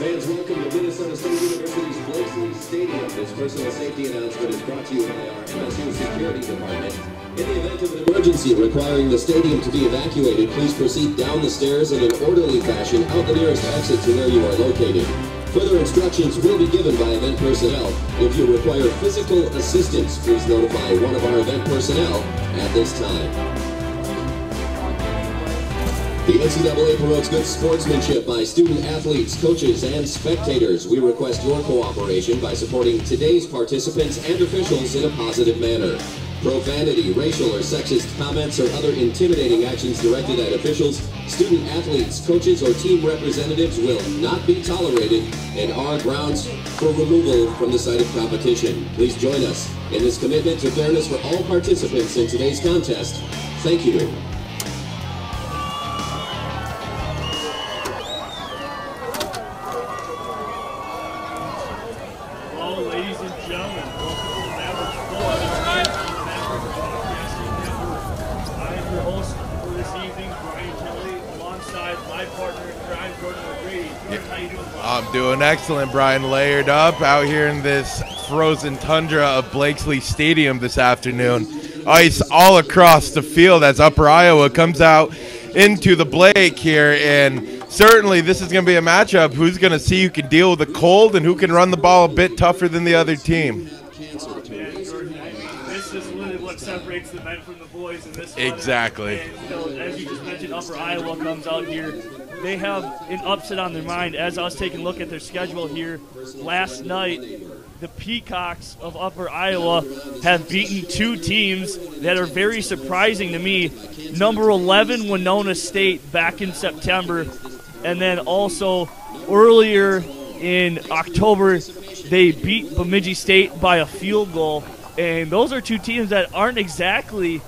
Fans, welcome to Minnesota State University's Blakesley Stadium. This personal safety announcement is brought to you by our MSU Security Department. In the event of an emergency requiring the stadium to be evacuated, please proceed down the stairs in an orderly fashion out the nearest exit to where you are located. Further instructions will be given by event personnel. If you require physical assistance, please notify one of our event personnel at this time. The NCAA promotes good sportsmanship by student athletes, coaches, and spectators. We request your cooperation by supporting today's participants and officials in a positive manner. Profanity, racial or sexist comments, or other intimidating actions directed at officials, student athletes, coaches, or team representatives will not be tolerated and are grounds for removal from the site of competition. Please join us in this commitment to fairness for all participants in today's contest. Thank you. I'm doing excellent, Brian. Layered up out here in this frozen tundra of Blakesley Stadium this afternoon. Ice all across the field as Upper Iowa comes out into the Blake here, and certainly this is going to be a matchup. Who's going to see who can deal with the cold and who can run the ball a bit tougher than the other team? This is really what separates the men from the boys in this one. Exactly. And, as you just mentioned, Upper Iowa comes out here. They have an upset on their mind. As I was taking a look at their schedule here last night, the Peacocks of Upper Iowa have beaten two teams that are very surprising to me. Number 11, Winona State, back in September. And then also earlier in October, they beat Bemidji State by a field goal. And those are two teams that aren't exactly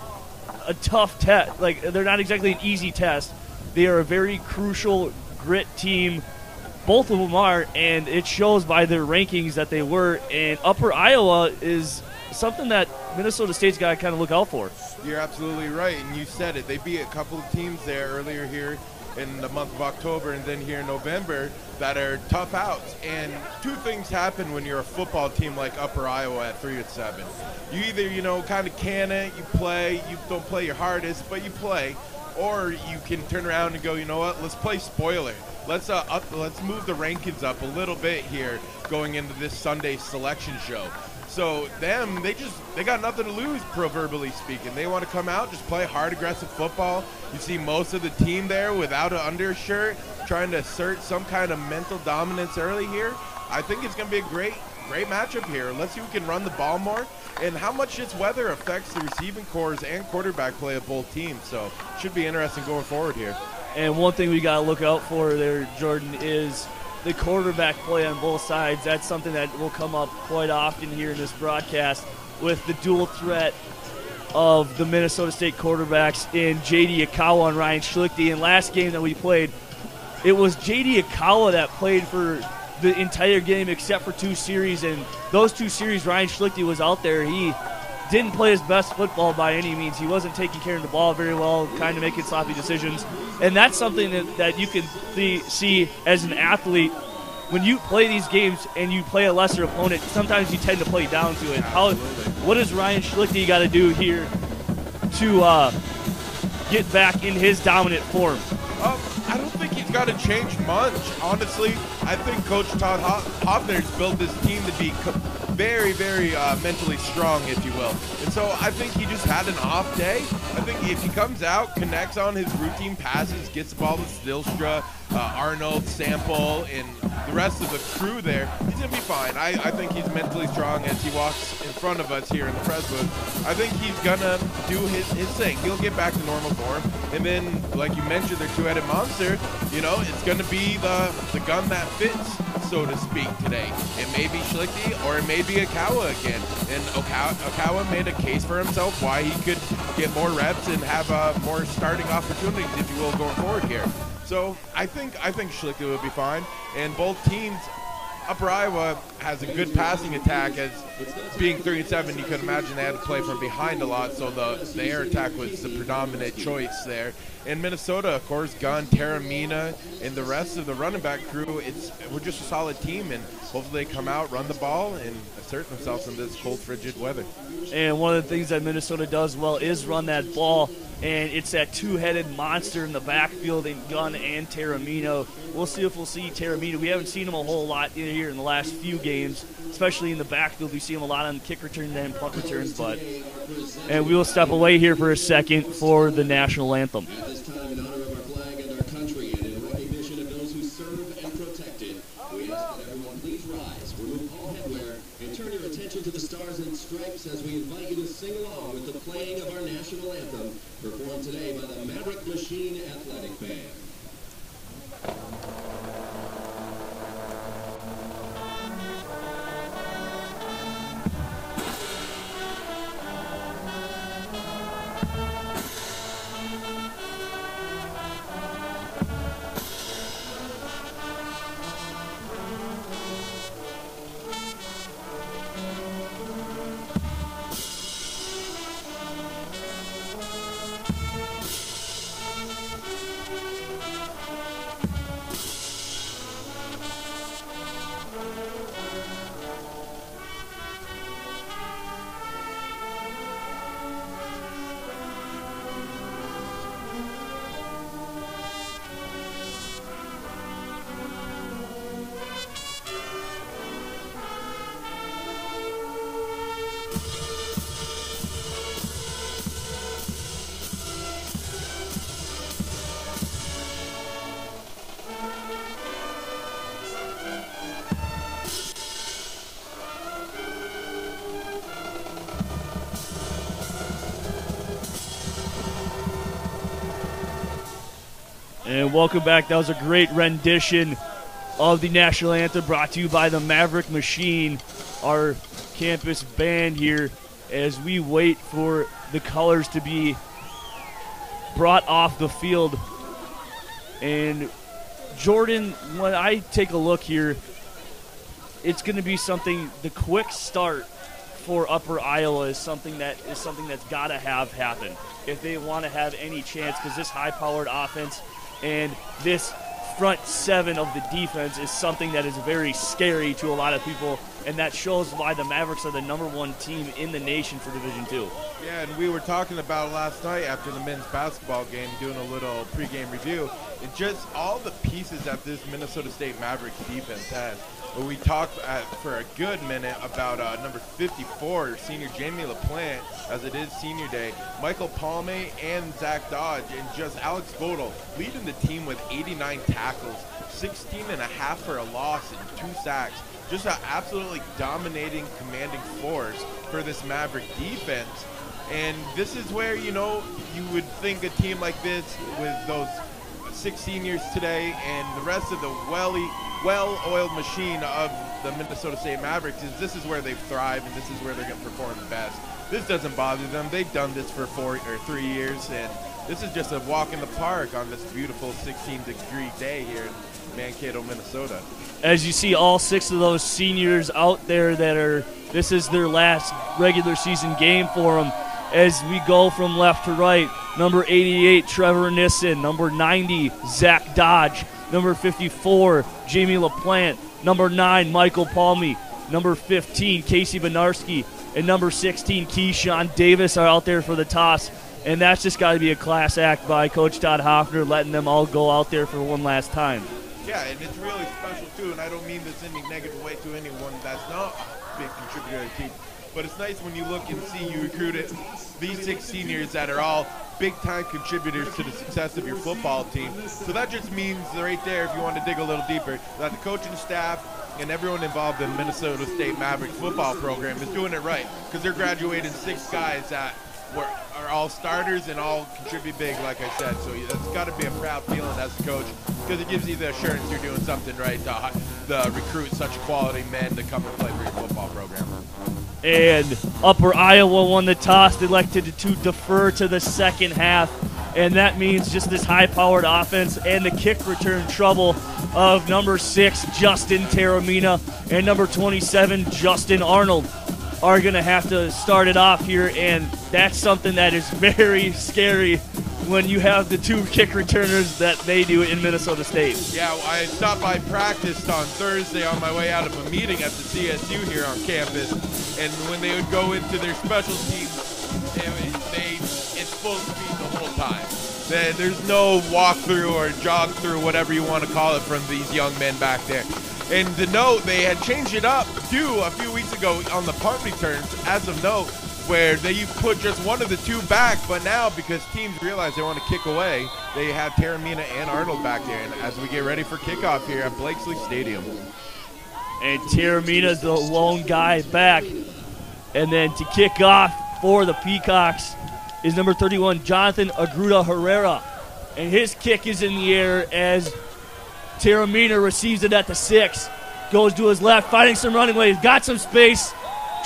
a tough test. Like, they're not exactly an easy test. They are a very crucial grit team. Both of them are, and it shows by their rankings that they were. And Upper Iowa is something that Minnesota State's got to kind of look out for. You're absolutely right, and you said it. They beat a couple of teams there earlier here in the month of October and then here in November that are tough outs. And two things happen when you're a football team like Upper Iowa at 3-7. You either, kind of can it, you play, you don't play your hardest, but you play. Or you can turn around and go, you know what, let's play spoiler. Let's move the rankings up a little bit here going into this Sunday selection show. So they got nothing to lose, proverbially speaking. They want to come out, just play hard, aggressive football. You see most of the team there without an undershirt, trying to assert some kind of mental dominance early here. I think it's going to be a great matchup here. Let's see who can run the ball more and how much this weather affects the receiving cores and quarterback play of both teams. So should be interesting going forward here. And one thing we got to look out for there, Jordan, is the quarterback play on both sides. That's something that will come up quite often here in this broadcast with the dual threat of the Minnesota State quarterbacks in J.D. Akawa and Ryan Schlichte. And last game that we played, it was J.D. Akawa that played for the entire game except for two series, and those two series Ryan Schlichte was out there. He didn't play his best football by any means. He wasn't taking care of the ball very well, kind of making sloppy decisions, and that's something that you can see as an athlete. When you play these games and you play a lesser opponent, sometimes you tend to play down to it. What does Ryan Schlichte got to do here to get back in his dominant form? I don't think he's got to change much. Honestly, I think Coach Todd Hoffner's built this team to be very, very mentally strong, if you will. And so I think he just had an off day. I think if he comes out, connects on his routine passes, gets the ball to Stilstra, Arnold, Sample, and the rest of the crew there, he's going to be fine. I think he's mentally strong as he walks in front of us here in the press booth. I think he's going to do his thing. He'll get back to normal form. And then, like you mentioned, their two-headed monster, it's going to be the gun that fits, so to speak, today. It may be Schlichte or it may be Akawa again. And Akawa made a case for himself why he could get more reps and have more starting opportunities, if you will, going forward here. So I think Schlichte will be fine. And both teams, Upper Iowa has a good passing attack. As being 3-7, you can imagine they had to play from behind a lot, so the air attack was the predominant choice there. In Minnesota, of course, Gunn, Taramina, and the rest of the running back crew, we're just a solid team, and hopefully they come out, run the ball, and assert themselves in this cold, frigid weather. And one of the things that Minnesota does well is run that ball, and it's that two-headed monster in the backfield in Gunn and Taramino. We'll see if we'll see Taramino. We haven't seen him a whole lot here in the last few games, especially in the backfield. We see him a lot on kick returns and punt returns. And we will step away here for a second for the national anthem. At this time, in honor of our flag and our country, and in recognition of those who serve and protect it, we ask that everyone please rise, remove all headwear, and turn your attention to the stars and stripes as we invite you to sing along with the playing of our national anthem, performed today by the MAVRIK Machine Athletic Band. And welcome back. That was a great rendition of the national anthem brought to you by the MAVRIK Machine, our campus band here, as we wait for the colors to be brought off the field. And Jordan, when I take a look here, it's going to be something, the quick start for Upper Iowa is something that's got to have happen if they want to have any chance, because this high-powered offense and this front seven of the defense is something that is very scary to a lot of people, and that shows why the Mavericks are the #1 team in the nation for Division II. Yeah, and we were talking about last night after the men's basketball game, doing a little pregame review, and just all the pieces that this Minnesota State Mavericks defense has. We talked for a good minute about number 54, senior Jamie LaPlante, as it is senior day, Michael Palme and Zach Dodge, and just Alex Godel leading the team with 89 tackles, 16.5 for a loss, and 2 sacks. Just an absolutely dominating, commanding force for this Maverick defense. And this is where, you would think a team like this with those 6 seniors today and the rest of the well-oiled machine of the Minnesota State Mavericks, this is where they thrive, and this is where they're going to perform the best. This doesn't bother them. They've done this for 3 years, and this is just a walk in the park on this beautiful 16-degree day here in Mankato, Minnesota. As you see, all 6 of those seniors out there this is their last regular season game for them. As we go from left to right, number 88, Trevor Nissen, number 90, Zach Dodge, number 54, Jamie LaPlante, number 9, Michael Palme, number 15, Casey Benarski, and number 16, Keyshawn Davis are out there for the toss. And that's just got to be a class act by Coach Todd Hoffner, letting them all go out there for one last time. Yeah, and it's really special, too, and I don't mean this in any negative way to anyone that's not a big contributor to the team. But it's nice when you look and see you recruited these 6 seniors that are all big-time contributors to the success of your football team. So that just means right there, if you want to dig a little deeper, that the coaching staff and everyone involved in Minnesota State Mavericks football program is doing it right, because they're graduating 6 guys that are all starters and all contribute big, like I said. So it's got to be a proud feeling as a coach, because it gives you the assurance you're doing something right to recruit such quality men to come and play for your football program. And Upper Iowa won the toss. They elected to defer to the second half and that means just this high-powered offense and the kick return trouble of number 6, Justin Taramina, and number 27, Justin Arnold, are going to have to start it off here, and that's something that is very scary when you have the 2 kick returners that they do in Minnesota State. Yeah, I stopped by practice on Thursday on my way out of a meeting at the CSU here on campus, and when they would go into their special teams, it's full speed the whole time. There's no walkthrough or jog through, whatever you want to call it, from these young men back there. And the note, they had changed it up too a few weeks ago on the punt returns, as of note, where they put just one of the 2 back, but now because teams realize they want to kick away, they have Taramina and Arnold back there. And as we get ready for kickoff here at Blakesley Stadium. And Taramina's the lone guy back. And then to kick off for the Peacocks is number 31, Jonathan Agruda Herrera. And his kick is in the air as Taramina receives it at the 6. Goes to his left, finding some running ways, got some space,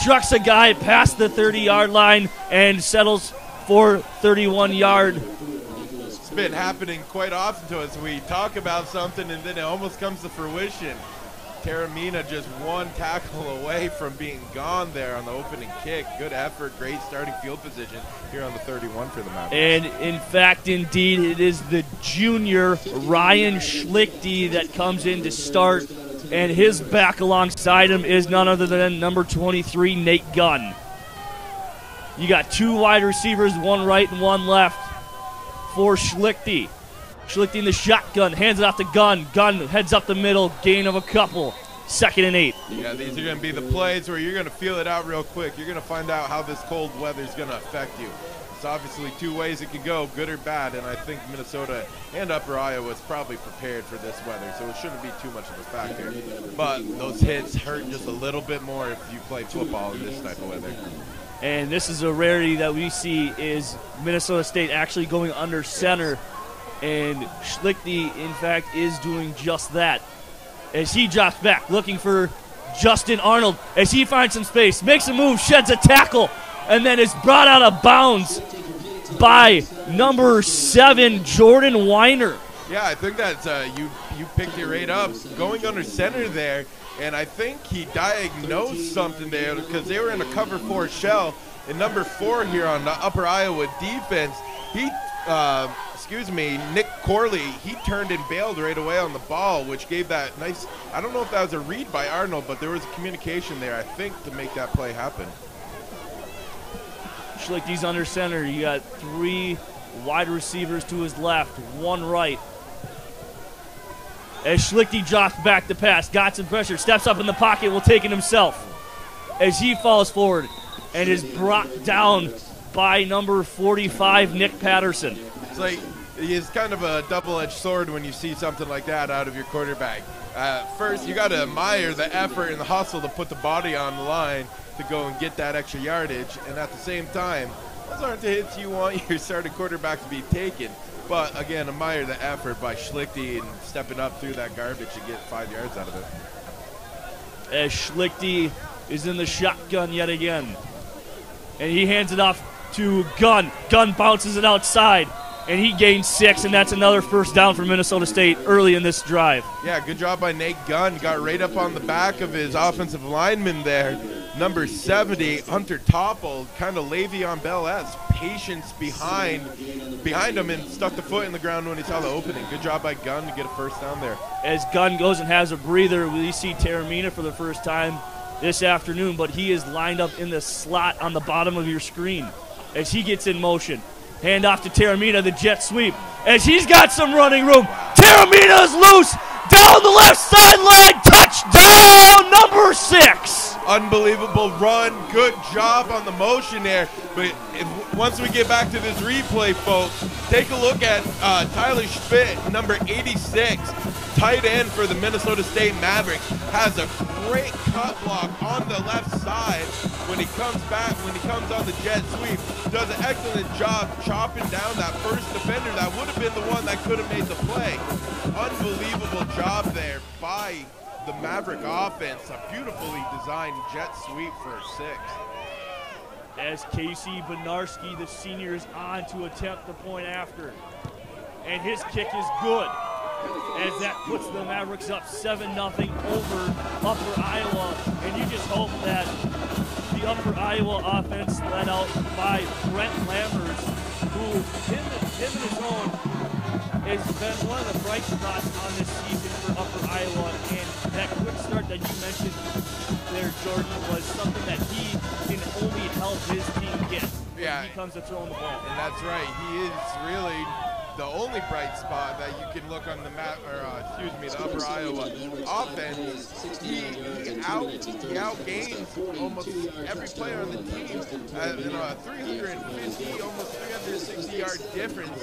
trucks a guy past the 30-yard line, and settles for 31-yard. It's been happening quite often to us. We talk about something, and then it almost comes to fruition. Taramina just one tackle away from being gone there on the opening kick. Good effort, great starting field position here on the 31 for the Mavericks. And in fact, indeed, it is the junior Ryan Schlichty that comes in to start, and his back alongside him is none other than number 23, Nate Gunn. You got 2 wide receivers, 1 right and 1 left for Schlichty. Schlichty in the shotgun, hands it off to Gunn. Gunn heads up the middle, gain of a couple. 2nd and 8. Yeah, these are going to be the plays where you're going to feel it out real quick. You're going to find out how this cold weather is going to affect you. It's obviously 2 ways it could go, good or bad, and I think Minnesota and Upper Iowa is probably prepared for this weather, so it shouldn't be too much of a factor. But those hits hurt just a little bit more if you play football in this type of weather. And this is a rarity that we see, is Minnesota State actually going under center. And Schlichty, in fact, is doing just that. As he drops back, looking for Justin Arnold. As he finds some space, makes a move, sheds a tackle, and then is brought out of bounds by number 7, Jordan Weiner. Yeah, I think that's you picked it right up. Going under center there, and I think he diagnosed something there because they were in a cover 4 shell. And number 4 here on the Upper Iowa defense, Nick Corley, he turned and bailed right away on the ball, which gave that nice, I don't know if that was a read by Arnold, but there was a communication there, I think, to make that play happen. Schlichty's under center. You got 3 wide receivers to his left, 1 right. As Schlichty drops back to pass, got some pressure, steps up in the pocket, will take it himself. As he falls forward and is brought down by number 45, Nick Patterson. It's like, it's kind of a double-edged sword when you see something like that out of your quarterback. First, you got to admire the effort and the hustle to put the body on the line to go and get that extra yardage, and at the same time, those aren't the hits you want your starting quarterback to be taking. But again, admire the effort by Schlichty and stepping up through that garbage to get 5 yards out of it. As Schlichty is in the shotgun yet again, and he hands it off to Gunn. Gunn bounces it outside, and he gains 6, and that's another first down for Minnesota State early in this drive. Yeah, good job by Nate Gunn. Got right up on the back of his offensive lineman there. Number 70, Hunter Topple, kind of Le'Veon Bell-esque. Patience behind him and stuck the foot in the ground when he saw the opening. Good job by Gunn to get a first down there. As Gunn goes and has a breather, we see Taramina for the first time this afternoon, but he is lined up in the slot on the bottom of your screen as he gets in motion. Hand off to Taramina, the jet sweep. As he's got some running room, Taramina is loose, down the left sideline, touchdown, number 6. Unbelievable run, good job on the motion there. But once we get back to this replay, folks, take a look at Tyler Schmidt, number 86, tight end for the Minnesota State Mavericks, has a great cut block on the left side when he comes back, when he comes on the jet sweep. Does an excellent job chopping down that first defender that would have been the one that could have made the play. Unbelievable job there by the Maverick offense. A beautifully designed jet sweep for a 6. as Casey Benarski, the senior, is on to attempt the point after. And his kick is good, as that puts the Mavericks up 7-0 over Upper Iowa. And you just hope that the Upper Iowa offense, led out by Brent Lammers, who him and his own has been one of the bright spots on this season for Upper Iowa. And that quick start that you mentioned there, Jordan, was something that he can only help his team get when he comes to throwing the ball. And that's right. He is really the only bright spot that you can look on the map, or the Upper Iowa offense. He outgains almost every player on the team. In a 350, almost 360-yard difference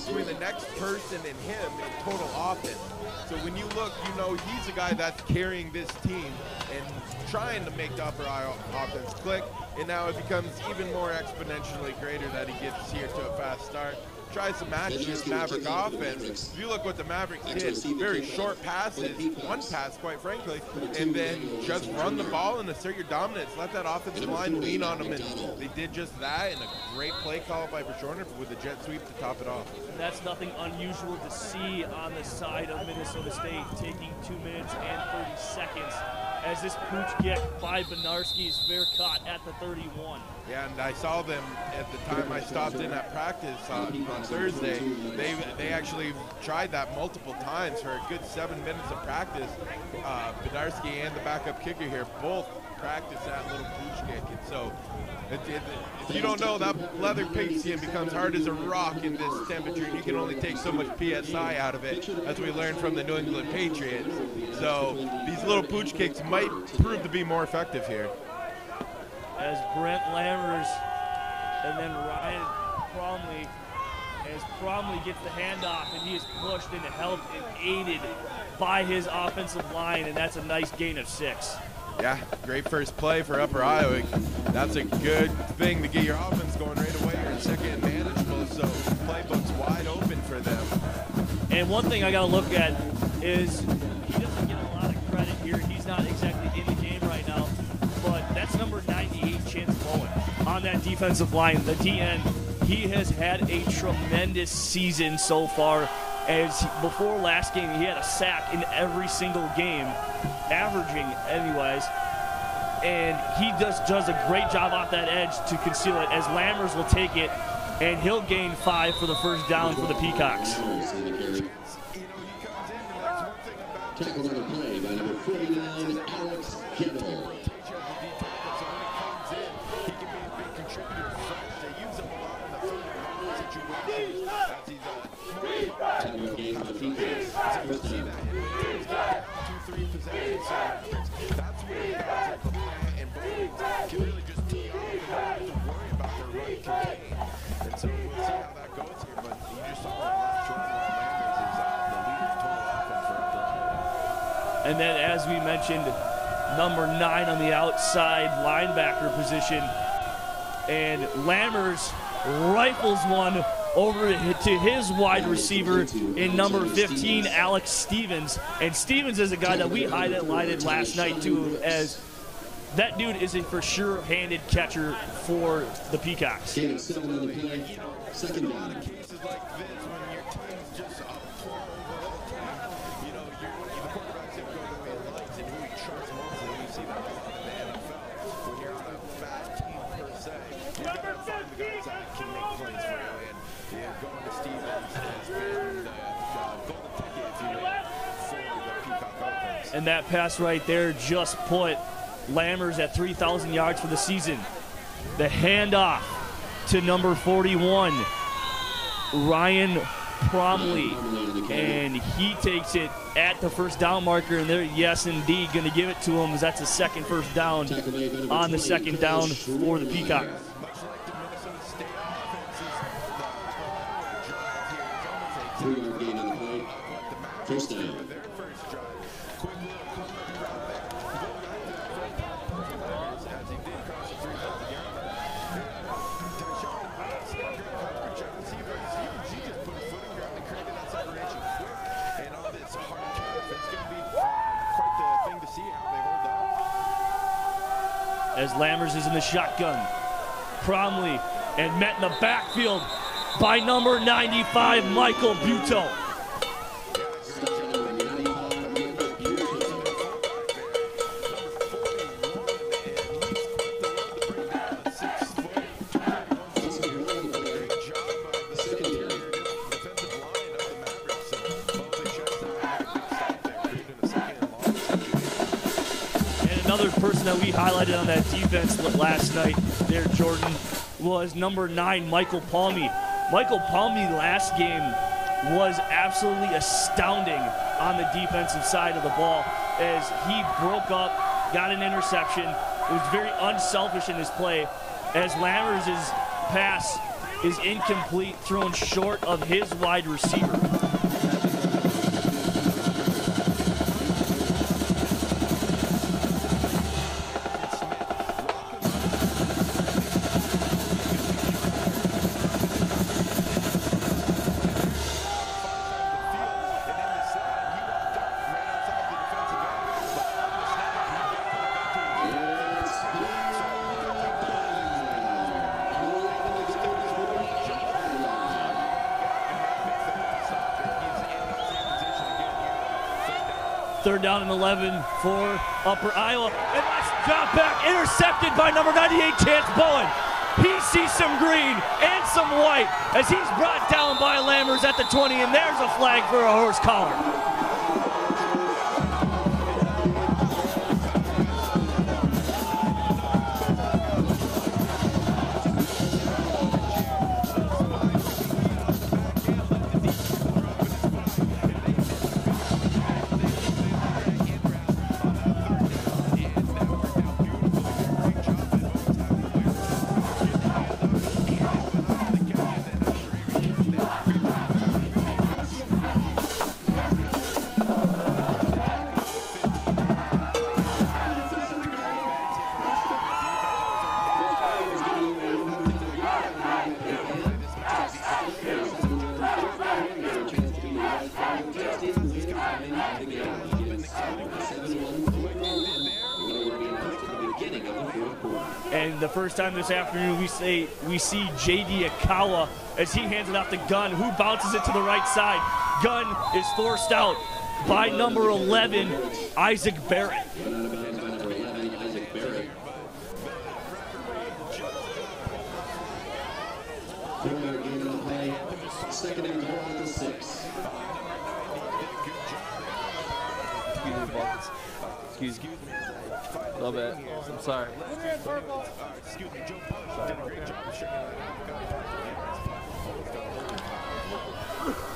between the next person and him in total offense. So when you look, you know he's the guy that's carrying this team and trying to make the Upper Iowa offense click. And now it becomes even more exponentially greater that he gets here to a fast start. Tries to match this Maverick offense. If you look what the Mavericks did, very short passes, one pass quite frankly, and then just run the ball and assert your dominance. Let that offensive line lean on them, and they did just that, and a great play call by Bashorner with a jet sweep to top it off. And that's nothing unusual to see on the side of Minnesota State, taking 2 minutes and 30 seconds as this pooch kick by Benarski is fair caught at the 31. Yeah, and I saw them at the time I stopped in at practice on Thursday. They actually tried that multiple times for a good 7 minutes of practice. Benarski and the backup kicker here both practice that little pooch kick. And so if you don't know, that leather pigskin becomes hard as a rock in this temperature. You can only take so much PSI out of it, as we learned from the New England Patriots. So these little pooch kicks might prove to be more effective here. As Brent Lammers and then Ryan Cromley, as Cromley gets the handoff, and he is pushed and helped and aided by his offensive line, and that's a nice gain of 6. Yeah, great first play for Upper Iowa. That's a good thing to get your offense going right away. You're in second and manageable, so playbook's wide open for them. And one thing I got to look at is he doesn't get a lot of credit here. He's not exactly in the game right now, but that's number 98, Chance Bowen, on that defensive line, the DN. He has had a tremendous season so far, as before last game he had a sack in every single game, averaging anyways, and he does a great job off that edge to conceal it, as Lammers will take it, and he'll gain 5 for the first down for the Peacocks. Tackle on the play by number 49, Alex Kittle. And then, as we mentioned, number 9 on the outside linebacker position, and Lammers rifles one over to his wide receiver in number 15, Alex Stevens. And Stevens is a guy that we highlighted last night too, as that dude is a for sure-handed catcher for the Peacocks. Second down. And that pass right there just put Lammers at 3,000 yards for the season. The handoff to number 41, Ryan Cromley, and he takes it at the first down marker, and they're, yes, indeed, going to give it to him, as that's a second first down on the second down for the Peacocks. Gain on the play. First down. As Lammers is in the shotgun. Cromley, and met in the backfield by number 95, Michael Buto. Another person that we highlighted on that defense last night there, Jordan, was number 9, Michael Palmy. Michael Palmy last game was absolutely astounding on the defensive side of the ball as he broke up, got an interception. It was very unselfish in his play as Lammers' pass is incomplete, thrown short of his wide receiver. Third down and 11 for Upper Iowa. And that's drop back, intercepted by number 98, Chance Bowen. He sees some green and some white as he's brought down by Lammers at the 20, and there's a flag for a horse collar. And the first time this afternoon we see J.D. Akawa as he hands it off to Gunn, who bounces it to the right side. Gunn is forced out by number 11, Isaac Barrett. Second and goal at the 6. Excuse me. A little bit. I'm sorry.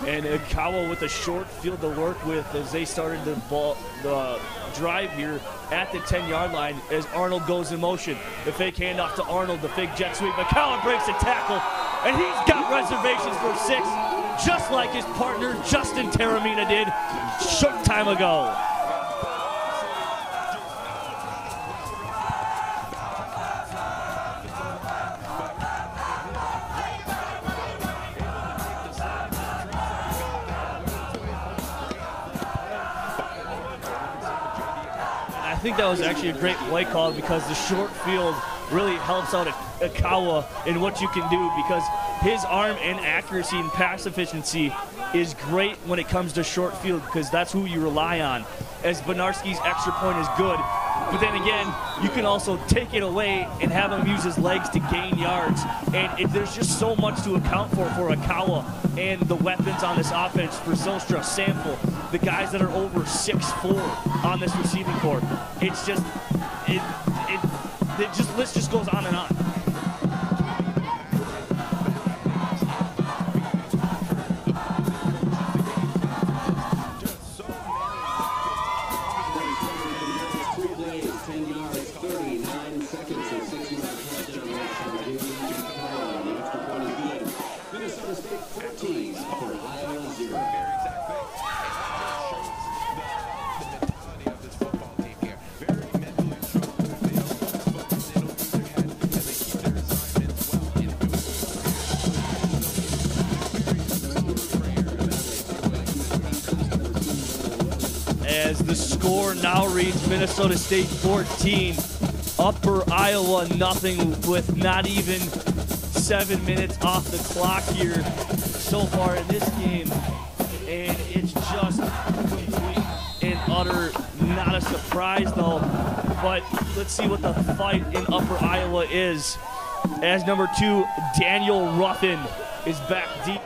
And Akawa with a short field to work with as they started the drive here at the 10-yard line as Arnold goes in motion. The fake handoff to Arnold, the fake jet sweep. Akawa breaks a tackle, and he's got reservations for 6, just like his partner Justin Taramina did short time ago. I think that was actually a great play call because the short field really helps out Akawa in what you can do because his arm and accuracy and pass efficiency is great when it comes to short field because that's who you rely on. As Benarski's extra point is good, but then again, you can also take it away and have him use his legs to gain yards. And there's just so much to account for Akawa and the weapons on this offense for Zylstra, Sample, the guys that are over 6'4" on this receiving corps. It's just, list just goes on and on. As the score now reads Minnesota State 14, Upper Iowa, nothing with not even 7 minutes off the clock here so far in this game. And it's just complete and utter, not a surprise though. But let's see what the fight in Upper Iowa is. As number 2, Daniel Ruffin is back deep.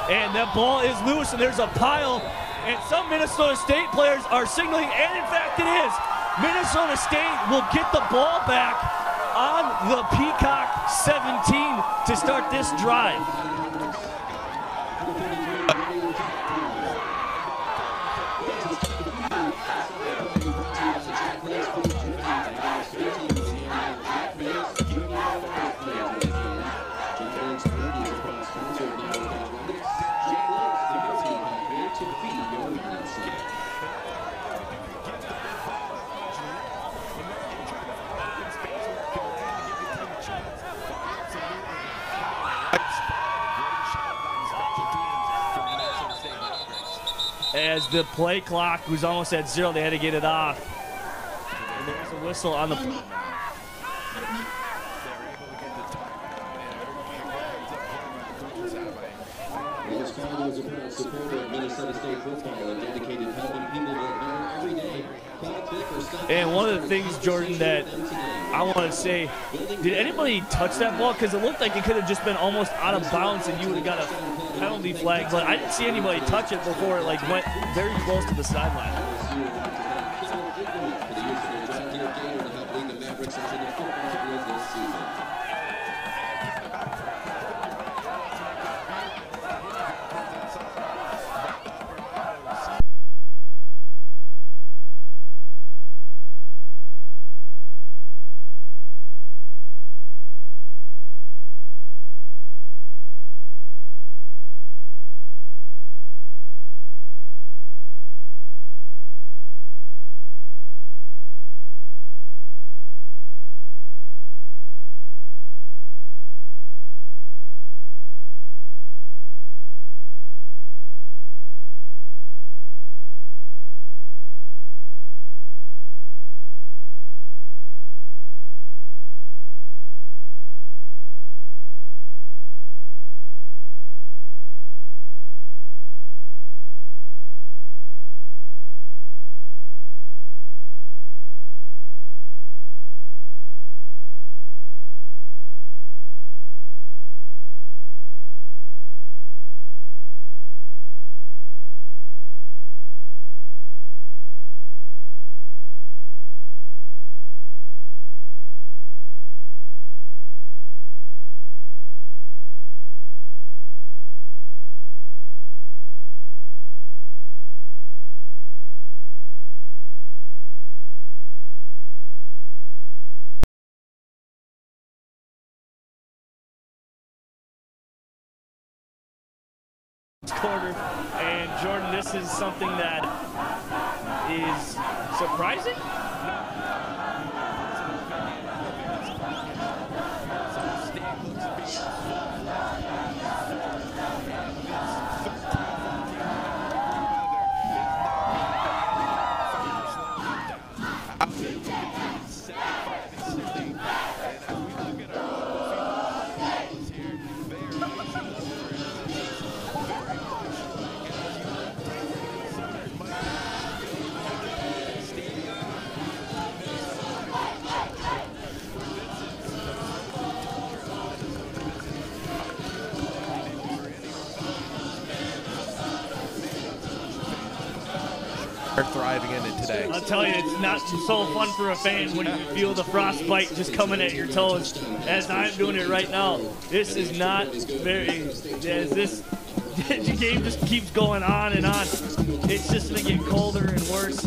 And that ball is loose, and there's a pile. And some Minnesota State players are signaling, and in fact it is. Minnesota State will get the ball back on the Peacock 17 to start this drive. As the play clock was almost at 0, they had to get it off. And there's a whistle on the. This father was a proud supporter of Minnesota State football and dedicated helping people get better every day. And one of the things, Jordan, that I want to say, did anybody touch that ball? Because it looked like it could have just been almost out of bounds and you would have got a penalty flag, but I didn't see anybody touch it before it like went very close to the sideline. Quarter, and Jordan, this is something that is surprising. Thriving in it today. I'll tell you, it's not so fun for a fan when you feel the frostbite just coming at your toes, as I'm doing it right now. This is not very, as this the game just keeps going on and on. It's just going to get colder and worse.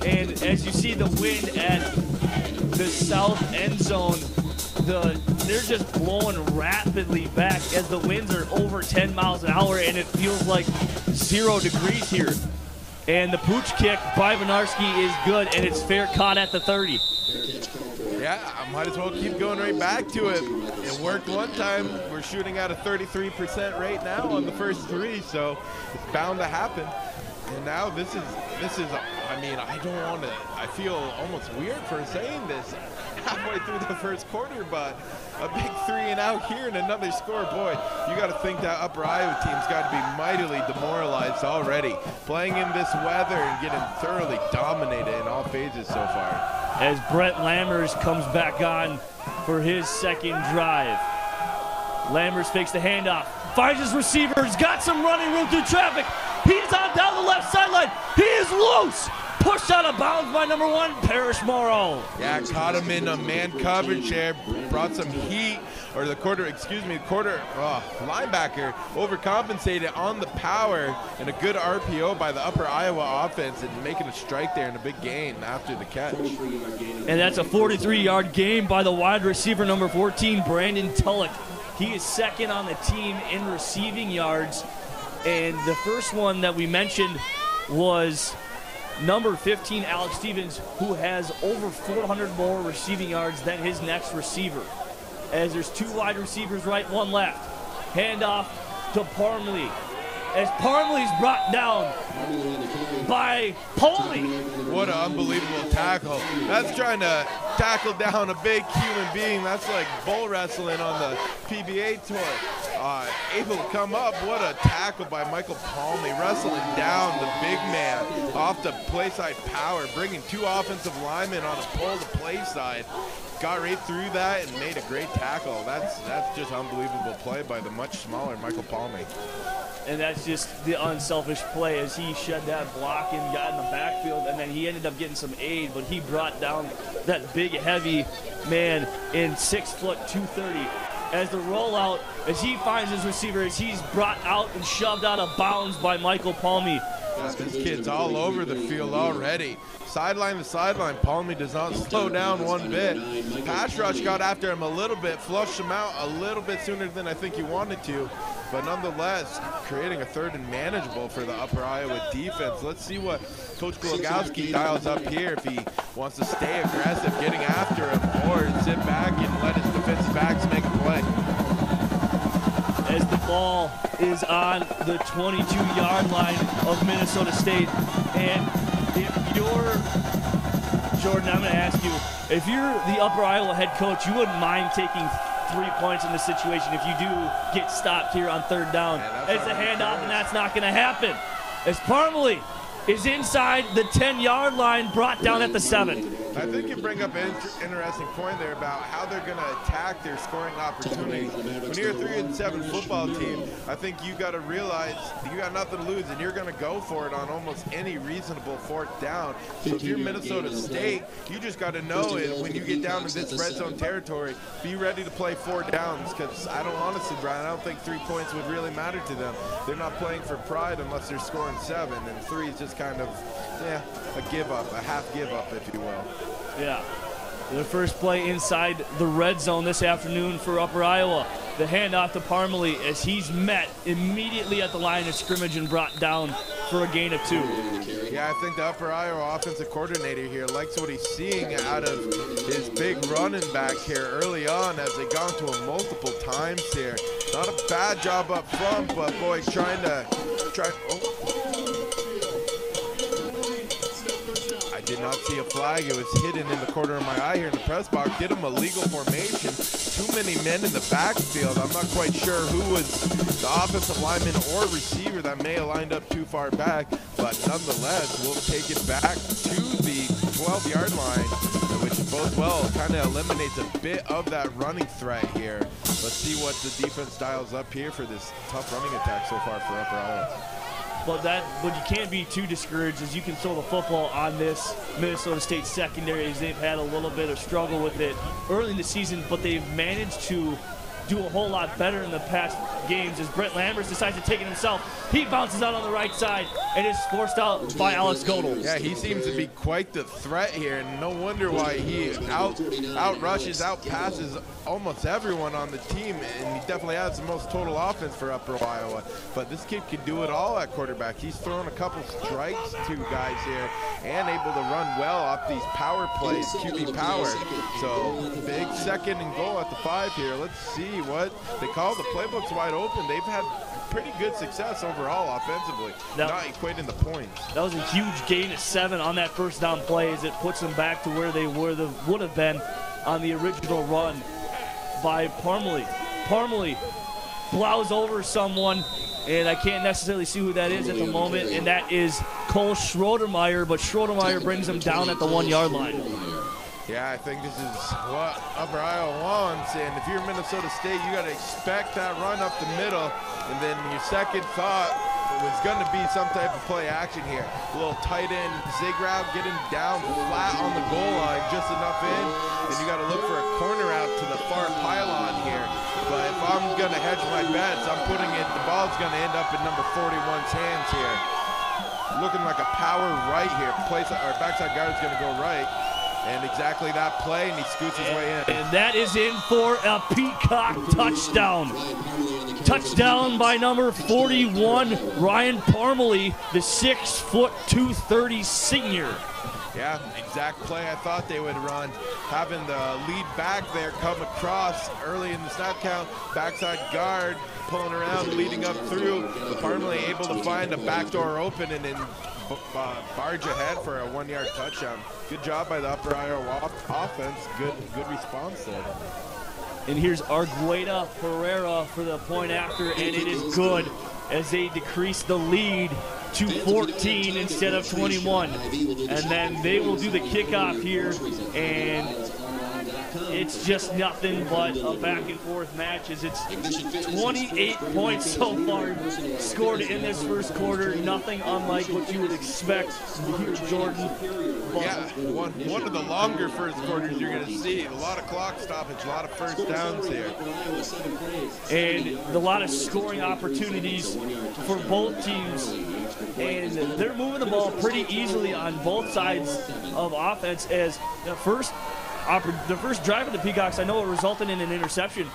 And as you see the wind at the south end zone, they're just blowing rapidly back as the winds are over 10 miles an hour, and it feels like 0 degrees here. And the pooch kick by Benarski is good, and it's fair caught at the 30. Yeah, I might as well keep going right back to it. It worked one time. We're shooting at a 33% rate now on the first 3, so it's bound to happen. And now this is, I mean, I don't want to, I feel almost weird for saying this halfway through the first quarter, but a big 3-and-out here and another score. Boy, you got to think that Upper Iowa team's got to be mightily demoralized already, playing in this weather and getting thoroughly dominated in all phases so far. As Brett Lammers comes back on for his second drive. Lammers fakes the handoff, finds his receiver, he's got some running room through traffic. He's on down the left sideline. He is loose. Pushed out of bounds by number 1, Parrish Morrow. Yeah, caught him in a man coverage there, brought some heat, or the linebacker overcompensated on the power, and a good RPO by the Upper Iowa offense and making a strike there in a big gain after the catch. And that's a 43-yard gain by the wide receiver number 14, Brandon Tulloch. He is second on the team in receiving yards. And the first one that we mentioned was number 15, Alex Stevens, who has over 400 more receiving yards than his next receiver. As there's 2 wide receivers right, 1 left. Handoff to Parmley. As Parmley's brought down by Poley. What an unbelievable tackle. That's trying to tackle down a big human being. That's like bull wrestling on the PBA tour. Able to come up. What a tackle by Michael Palmy, wrestling down the big man off the play side power, bringing 2 offensive linemen on a pull to play side. Got right through that and made a great tackle. That's just unbelievable play by the much smaller Michael Palmy. And that's just the unselfish play as he shed that block and got in the backfield, and then he ended up getting some aid, but he brought down that big, heavy man in 6 foot 230. As the rollout, as he finds his receiver, as he's brought out and shoved out of bounds by Michael Palmy. This kid's all over the field already. Sideline to sideline, Palmy does not slow down one bit. Pass rush got after him a little bit, flushed him out a little bit sooner than I think he wanted to. But nonetheless, creating a 3rd and manageable for the Upper Iowa defense. Let's see what Coach Glogowski dials up here, if he wants to stay aggressive, getting after him, or sit back and let his defensive backs make a play. As the ball is on the 22-yard line of Minnesota State. And if you're, Jordan, I'm going to ask you, if you're the Upper Iowa head coach, you wouldn't mind taking 3 points in this situation if you do get stopped here on 3rd down. It's a handoff, and that's not going to happen. As Parmley is inside the 10-yard line, brought down at the 7. I think you bring up an interesting point there about how they're going to attack their scoring opportunity. When you're a 3-7 football team, I think you got to realize you got nothing to lose, and you're going to go for it on almost any reasonable 4th down. So if you're Minnesota State, you just got to know it when you get down to this red zone territory, be ready to play 4 downs, because I don't honestly, Brian, I don't think 3 points would really matter to them. They're not playing for pride unless they're scoring 7, and 3 is just kind of, yeah, a give up, a half give up, if you will. Yeah. The first play inside the red zone this afternoon for Upper Iowa. The handoff to Parmley as he's met immediately at the line of scrimmage and brought down for a gain of 2. Yeah, I think the Upper Iowa offensive coordinator here likes what he's seeing out of his big running back here early on, as they gone to him multiple times here. Not a bad job up front, but boy, trying to I did not see a flag. It was hidden in the corner of my eye here in the press box. Did him a legal formation. Too many men in the backfield. I'm not quite sure who was the offensive lineman or receiver that may have lined up too far back, but nonetheless, we'll take it back to the 12-yard line, which bodes well, kind of eliminates a bit of that running threat here. Let's see what the defense dials up here for this tough running attack so far for Upper Iowa. But you can't be too discouraged, as you can throw the football on this Minnesota State secondary, as they've had a little bit of struggle with it early in the season, but they've managed to do a whole lot better in the past games. As Brett Lammers decides to take it himself, he bounces out on the right side and is forced out by Alex Godel. Yeah, he seems to be quite the threat here, and no wonder why he out-rushes, out-passes almost everyone on the team, and he definitely has the most total offense for Upper Iowa. But this kid can do it all at quarterback. He's thrown a couple strikes to guys here and able to run well off these power plays, QB power. So big 2nd and goal at the 5 here. Let's see you what, they call the playbooks wide open. They've had pretty good success overall offensively, not equating the points. That was a huge gain of 7 on that first down play as it puts them back to where they would have been on the original run by Parmalee. Parmalee plows over someone, and I can't necessarily see who that is at the moment, and that is Cole Schroedermeyer, but Schroedermeyer brings him down at the 1-yard line. Yeah, I think this is what Upper Iowa wants, and if you're Minnesota State, you got to expect that run up the middle, and then your second thought was going to be some type of play action here. A little tight end zig route, getting down flat on the goal line, just enough in, and you got to look for a corner out to the far pylon here. But if I'm going to hedge my bets, I'm putting it, the ball's going to end up in number 41's hands here. Looking like a power right here. Our backside guard is going to go right. And exactly that play, and he scoots his way in. And that is in for a Peacock touchdown. Touchdown by number 41, Ryan Parmalee, the 6', 230 senior. Yeah, exact play I thought they would run. Having the lead back there come across early in the snap count, backside guard pulling around, leading up through. Parmalee able to find a back door open and then barge ahead for a 1-yard touchdown. Good job by the Upper Iowa offense. Good response there. And here's Argueta Herrera for the point after, and it is good as they decrease the lead to 14 instead of 21. And then they will do the kickoff here, and it's just nothing but a back and forth match as it's 28 points so far scored in this first quarter. Nothing unlike what you would expect here, Jordan. Yeah, one of the longer first quarters you're going to see. A lot of clock stoppage, a lot of first downs here. And a lot of scoring opportunities for both teams. And they're moving the ball pretty easily on both sides of offense as the first drive of the Peacocks, I know it resulted in an interception,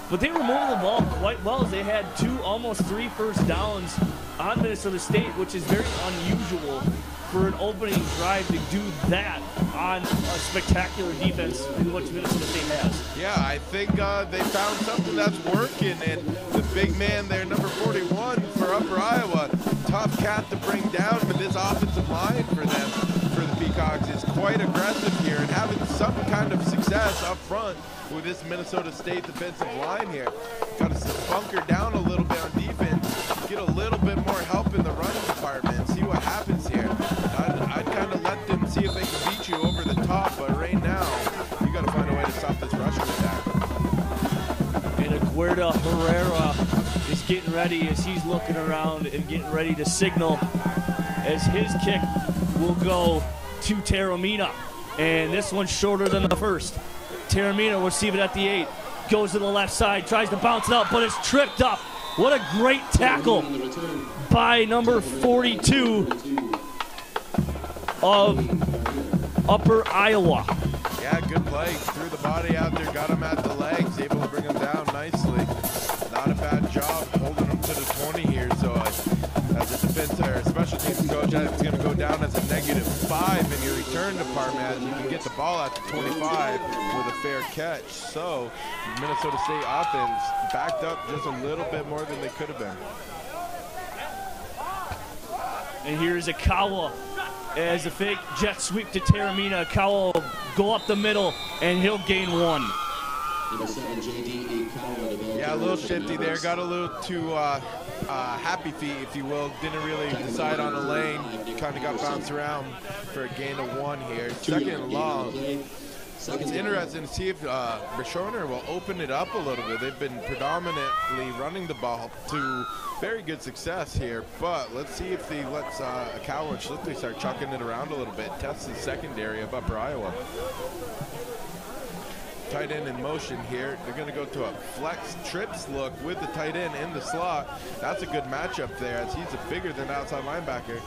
but they were moving the ball quite well as they had almost 3 first downs on Minnesota State, which is very unusual for an opening drive to do that on a spectacular defense in which Minnesota State has. Yeah, I think they found something that's working, and the big man there, number 41 for Upper Iowa, tough cat to bring down, but this offensive line for them, for the Peacocks, is quite aggressive here and having some kind of success up front with this Minnesota State defensive line here. Got to bunker down a little bit on defense, get a little bit more help in the running department, see what happens here. I'd kind of let them see if they can beat you over the top, but right now, you got to find a way to stop this rushing attack. And Aguirre Herrera is getting ready as he's looking around and getting ready to signal as his kick will go to Taramina. And this one's shorter than the first. Taramina will receive it at the 8. Goes to the left side, tries to bounce it up, but it's tripped up. What a great tackle by number 42 of Upper Iowa. Yeah, good play. Threw the body out there, got him at the legs, able to bring him down nicely. Not a bad job holding him to the 20 here. So as a defense or special teams coach, I think it's going to go down as a -5 in your return department. You can get the ball at the 25 with a fair catch. So Minnesota State offense backed up just a little bit more than they could have been. And here's Akawa as a fake jet sweep to Taramina. Akawa will go up the middle, and he'll gain 1. Yeah, a little shifty there. Got a little too happy feet, if you will. Didn't really decide on a lane. Kind of got bounced around for a gain of 1 here. Second and long. It's interesting to see if Bishoner will open it up a little bit. They've been predominantly running the ball to very good success here, but let's see if he lets Akawa and Schlichtley start chucking it around a little bit. Tests the secondary of Upper Iowa. Tight end in motion here. They're going to go to a flex trips look with the tight end in the slot. That's a good matchup there as he's a bigger than outside linebacker.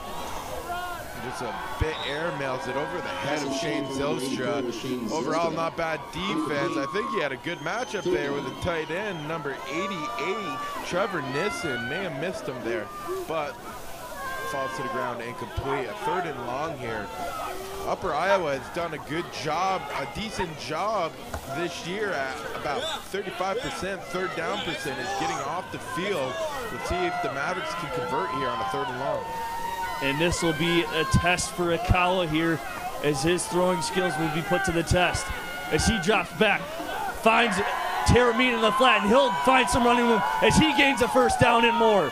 Just a bit airmails it over the head of Shane Zylstra. Overall, not bad defense. I think he had a good matchup there with the tight end, number 88, Trevor Nissen. May have missed him there, but falls to the ground incomplete. A 3rd and long here. Upper Iowa has done a good job, a decent job this year at about 35% third down percentage, getting off the field. Let's see if the Mavericks can convert here on a 3rd and long. And this will be a test for Akawa here, as his throwing skills will be put to the test. As he drops back, finds Taramina in the flat, and he'll find some running room as he gains a 1st down and more.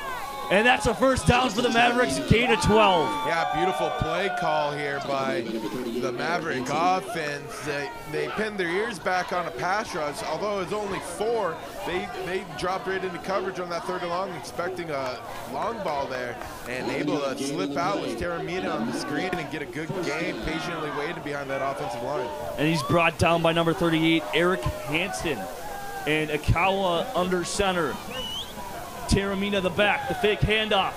And that's a 1st down for the Mavericks, gain of 12. Yeah, beautiful play call here by the Maverick offense. They pinned their ears back on a pass rush. Although it was only 4, they dropped right into coverage on that 3rd and long, expecting a long ball there, and able to slip out with Taramina on the screen and get a good game, patiently waiting behind that offensive line. And he's brought down by number 38, Eric Hanston. And Akawa under center. Taramina the back, the fake handoff,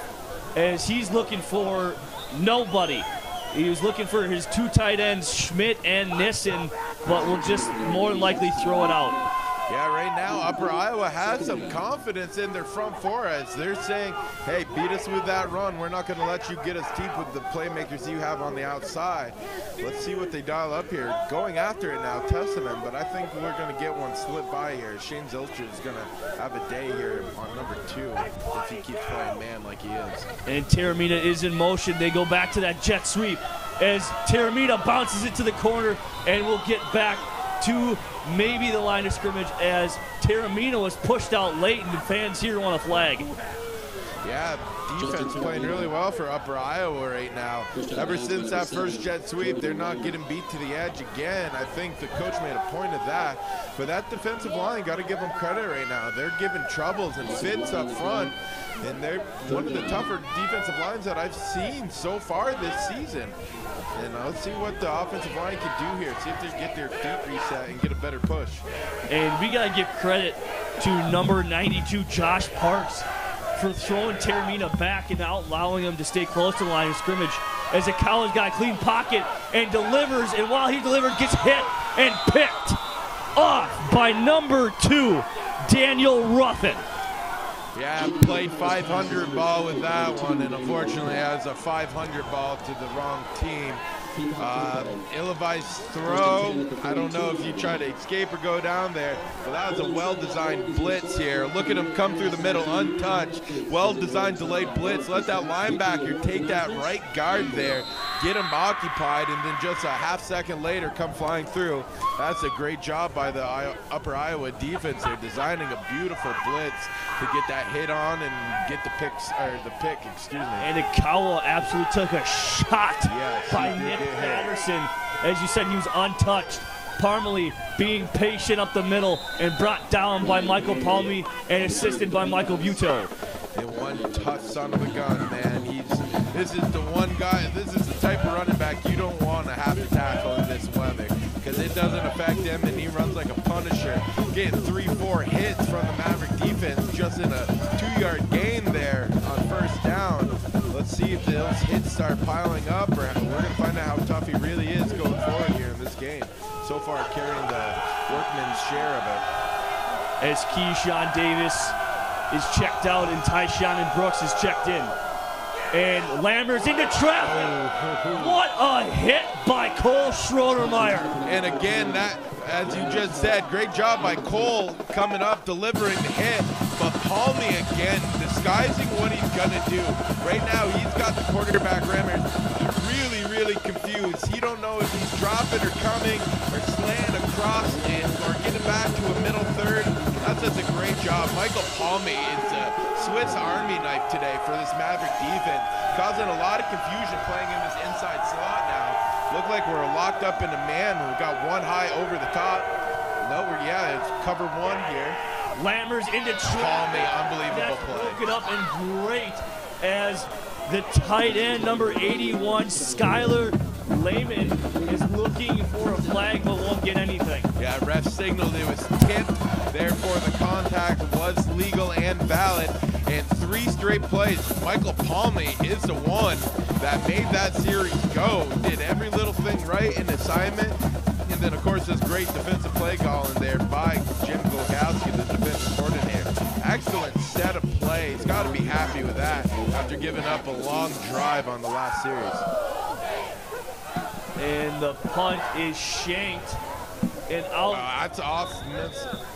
as he's looking for nobody. He was looking for his 2 tight ends, Schmidt and Nissen, but will just more than likely throw it out. Yeah, right now Upper Iowa has some confidence in their front 4 as they're saying, hey, beat us with that run. We're not going to let you get us deep with the playmakers you have on the outside. Let's see what they dial up here. Going after it now, testing them, but I think we're going to get one slip by here. Shane Zilcher is going to have a day here on number 2 if he keeps playing man like he is. And Taramina is in motion. They go back to that jet sweep as Taramina bounces it to the corner and will get back to maybe the line of scrimmage as Taramina was pushed out late and the fans here want a flag. Yeah, defense playing really well for Upper Iowa right now. Ever since that first jet sweep, they're not getting beat to the edge again. I think the coach made a point of that. But that defensive line, got to give them credit right now. They're giving troubles and fits up front. And they're one of the tougher defensive lines that I've seen so far this season. And let's see what the offensive line can do here. See if they get their feet reset and get a better push. And we got to give credit to number 92, Josh Parks, for throwing Taramina back and not allowing him to stay close to the line of scrimmage. As Akawa's got a clean pocket and delivers, and while he delivered, gets hit and picked off by number 2, Daniel Ruffin. Yeah, played 500 ball with that one, and unfortunately has a 500 ball to the wrong team. Ill-advised throw. I don't know if you try to escape or go down there, but that was a well-designed blitz here. Look at him come through the middle untouched. Well-designed delayed blitz. Let that linebacker take that right guard there, get him occupied, and then just a half second later come flying through. That's a great job by the Upper Iowa defense. They're designing a beautiful blitz to get that hit on and get the pick, excuse me. And Akawa absolutely took a shot by Nick hit. Patterson. As you said, he was untouched. Parmalee being patient up the middle and brought down by Michael Palmy and assisted by Michael Buto. And one tough son of a gun, man. This is the one guy, this is the type of running back you don't want to have to tackle in this weather, because it doesn't affect him and he runs like a punisher. Getting 3-4 hits from the Maverick defense just in a 2-yard gain there on first down. Let's see if those hits start piling up, or we're going to find out how tough he really is going forward here in this game. So far carrying the workman's share of it. As Keyshawn Davis is checked out and Tyshawn and Brooks is checked in. And Lambert's into traffic. What a hit by Cole Schroedermeyer. And again, that, as you just said, great job by Cole coming up, delivering the hit. But Palmy again, disguising what he's gonna do. Right now, he's got the quarterback Rammers really confused. He don't know if he's dropping or coming or slaying across it or getting back to a middle third. That's just a great job. Michael Palmy is a Swiss Army knife today for this Maverick defense, causing a lot of confusion playing in this inside slot now. Look like we're locked up in a man. We've got one high over the top. No, it's cover 1 here. Lammers into Palmy, unbelievable play. Broken up and great as the tight end, number 81, Skylar Lehman, is looking for a flag but won't get anything. Yeah, ref signaled it was tipped, therefore the contact was legal and valid. And 3 straight plays. Michael Palmy is the one that made that series go. Did every little thing right in assignment. And then, of course, this great defensive play call in there by Jim Golgowski, the defensive coordinator. Excellent set of plays. Got to be happy with that after giving up a long drive on the last series. And the punt is shanked and out. That's off.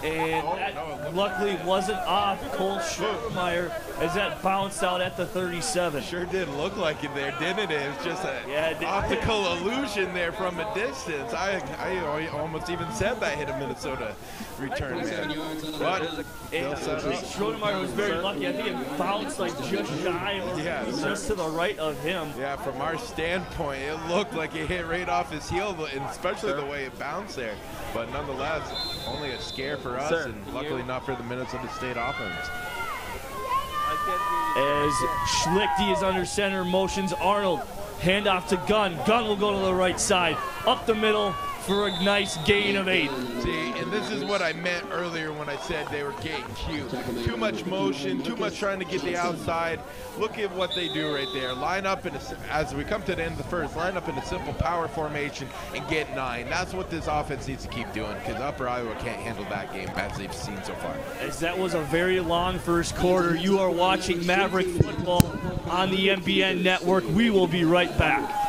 And that luckily wasn't off Cole Schroedermeyer as that bounced out at the 37. Sure did look like it there, didn't it? It was just an optical illusion there from a distance. I almost even said that hit a Minnesota return man. But Schroedermeyer was very lucky. I think it bounced like just shy or just to the right of him. Yeah, from our standpoint, it looked like it hit right off his heel, and especially the way it bounced there. But nonetheless, only a scare for us, and luckily not for the Minnesota State offense. As Schlichty is under center, motions Arnold. Handoff to Gunn. Gunn will go to the right side. Up the middle for a nice gain of 8. See, and this is what I meant earlier when I said they were getting cute. Too much motion, too much trying to get the outside. Look at what they do right there. Line up, as we come to the end of the first, line up in a simple power formation and get 9. That's what this offense needs to keep doing, because Upper Iowa can't handle that game as they've seen so far. As that was a very long first quarter, you are watching Maverick football on the MBN network. We will be right back.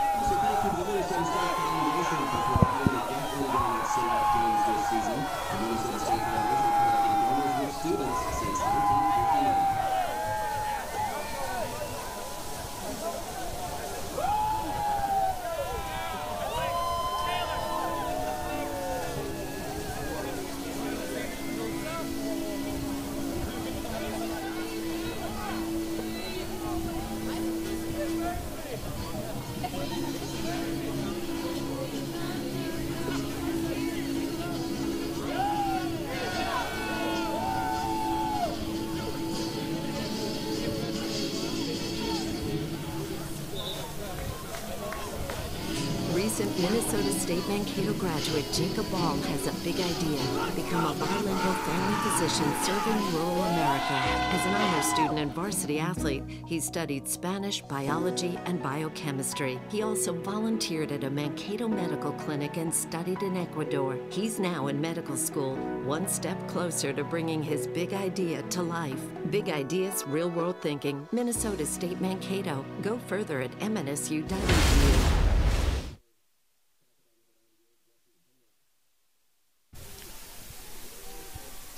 Recent Minnesota State Mankato graduate Jacob Ball has a big idea: become a bilingual family physician serving rural America. As an honor student and varsity athlete, he studied Spanish, biology, and biochemistry. He also volunteered at a Mankato medical clinic and studied in Ecuador. He's now in medical school, one step closer to bringing his big idea to life. Big ideas, real-world thinking. Minnesota State Mankato. Go further at mnsu.edu.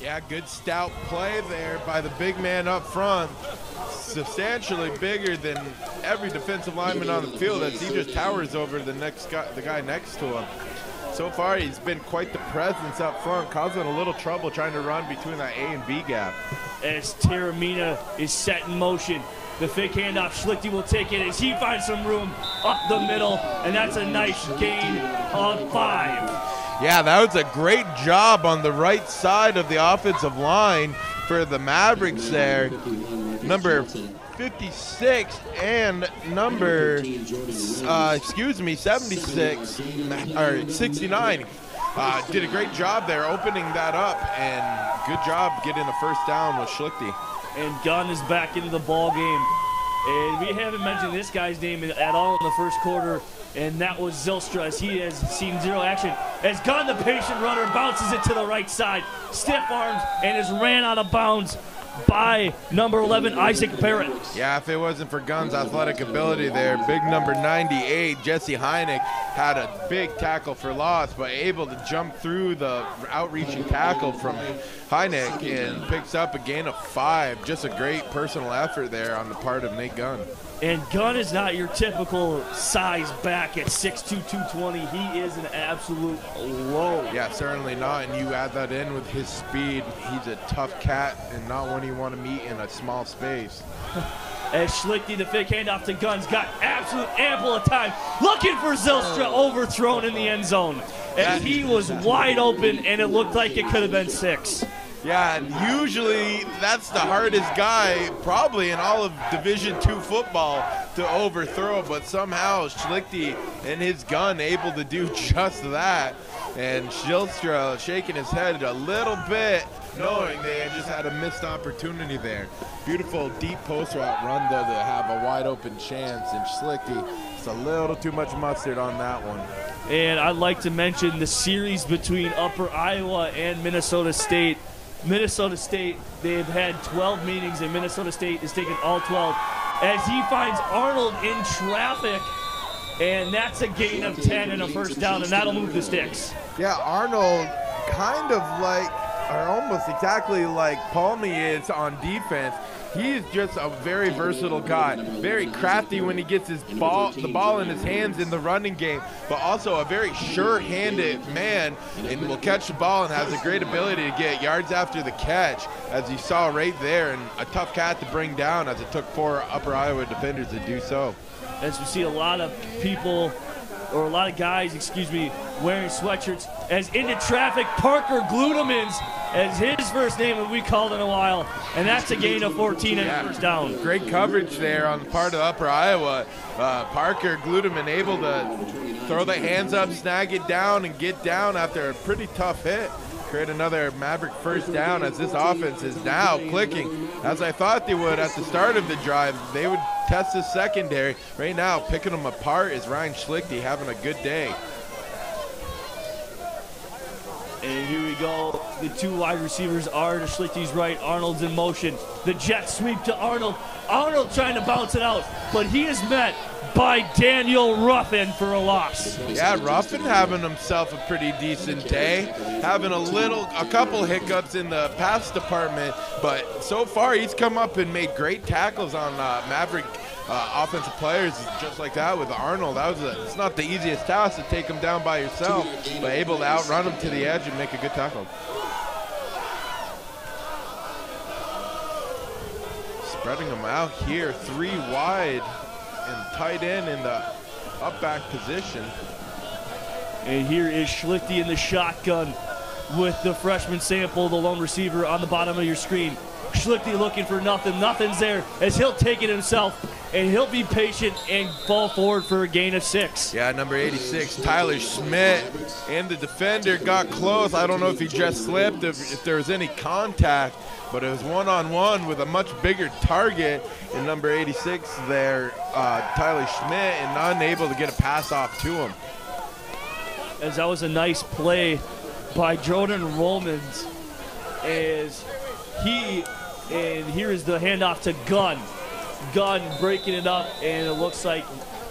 Yeah, good stout play there by the big man up front. Substantially bigger than every defensive lineman on the field as he just towers over the guy next to him. So far, he's been quite the presence up front, causing a little trouble trying to run between that A and B gap. As Taramina is set in motion, the fake handoff, Schlichty will take it as he finds some room up the middle, and that's a nice gain of 5. Yeah, that was a great job on the right side of the offensive line for the Mavericks there. Number 56 and number, 76, or 69. Did a great job there opening that up, and good job getting the first down with Schlichty. And Gunn is back into the ball game. And we haven't mentioned this guy's name at all in the first quarter, and that was Zylstra, as he has seen zero action. As Gunn, the patient runner, bounces it to the right side, stiff arms, and is ran out of bounds by number 11, Isaac Barrett. Yeah, if it wasn't for Gunn's athletic ability there, big number 98, Jesse Heineck, had a big tackle for loss, but able to jump through the outreaching tackle from Heineck and picks up a gain of 5. Just a great personal effort there on the part of Nate Gunn. And Gunn is not your typical size back at 6'2", 220. He is an absolute load. Yeah, certainly not. And you add that in with his speed, he's a tough cat and not one you want to meet in a small space. As Schlichty, the fake handoff to Gunn's got absolute ample of time, looking for Zylstra, overthrown in the end zone. And he was wide open, and it looked like it could have been 6. Yeah, and usually that's the hardest guy probably in all of Division II football to overthrow, but somehow Schlichty and his gun able to do just that. And Zylstra shaking his head a little bit, knowing they just had a missed opportunity there. Beautiful deep post route run, though, to have a wide open chance, and Schlichty, it's a little too much mustard on that one. And I'd like to mention the series between Upper Iowa and Minnesota State. Minnesota State, they've had 12 meetings, and Minnesota State has taken all 12. As he finds Arnold in traffic, And that's a gain of 10 and a first down, and that'll move the sticks. Yeah, Arnold kind of like, or almost exactly like Palmy is on defense. He's just a very versatile guy, very crafty when he gets the ball in his hands in the running game, but also a very sure-handed man, and will catch the ball and has a great ability to get yards after the catch, as you saw right there, and a tough cat to bring down, as it took 4 Upper Iowa defenders to do so. As we see a lot of people, or a lot of guys, wearing sweatshirts, as into traffic, Parker Gludemans as his first name that we called in a while, and that's a gain of 14 and a first down. Great coverage there on the part of Upper Iowa. Parker Gludeman able to throw the hands up, snag it down, and get down after a pretty tough hit. Create another Maverick first down, as this offense is now clicking, as I thought they would at the start of the drive. They would test the secondary. Right now, picking them apart is Ryan Schlichty having a good day. And here we go. The 2 wide receivers are to Schlichty's right. Arnold's in motion. The jet sweep to Arnold. Arnold trying to bounce it out, but he is met by Daniel Ruffin for a loss. Yeah, Ruffin having himself a pretty decent day. Having a couple hiccups in the pass department, but so far he's come up and made great tackles on Maverick offensive players just like that with Arnold. It's not the easiest task to take him down by yourself, but able to outrun him to the edge and make a good tackle. Spreading them out here, 3 wide and tight end in the up back position. And here is Schlichty in the shotgun with the freshman Sample, the lone receiver, on the bottom of your screen. Schlichty looking for nothing. Nothing's there, as he'll take it himself, and he'll be patient and fall forward for a gain of 6. Yeah, number 86, Tyler Schmidt, and the defender got close. I don't know if he just slipped, if there was any contact, but it was one-on-one with a much bigger target, and number 86 there, Tyler Schmidt, and unable to get a pass off to him. As that was a nice play by Jordan Romans, as and here is the handoff to Gunn. Gunn breaking it up, and it looks like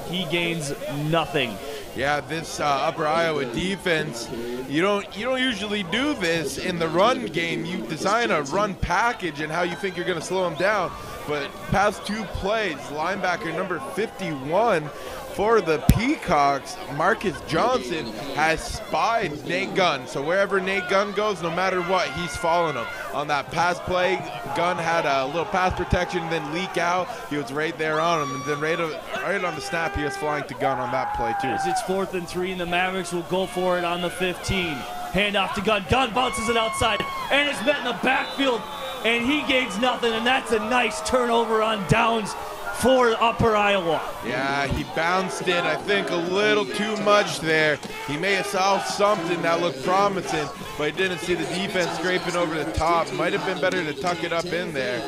he gains nothing. Yeah, this Upper Iowa defense, you don't usually do this in the run game. You design a run package and how you think you're going to slow them down. But past 2 plays, linebacker number 51 for the Peacocks, Marcus Johnson, has spied Nate Gunn. So wherever Nate Gunn goes, no matter what, he's following him. On that pass play, Gunn had a little pass protection, then leak out. He was right there on him, and then right on the snap, he was flying to Gunn on that play too. As it's 4th and 3, and the Mavericks will go for it on the 15. Handoff to Gunn. Gunn bounces it outside, and it's met in the backfield, and he gains nothing, and that's a nice turnover on downs for Upper Iowa. Yeah, he bounced it, I think, a little too much there. He may have saw something that looked promising, but he didn't see the defense scraping over the top. Might have been better to tuck it up in there,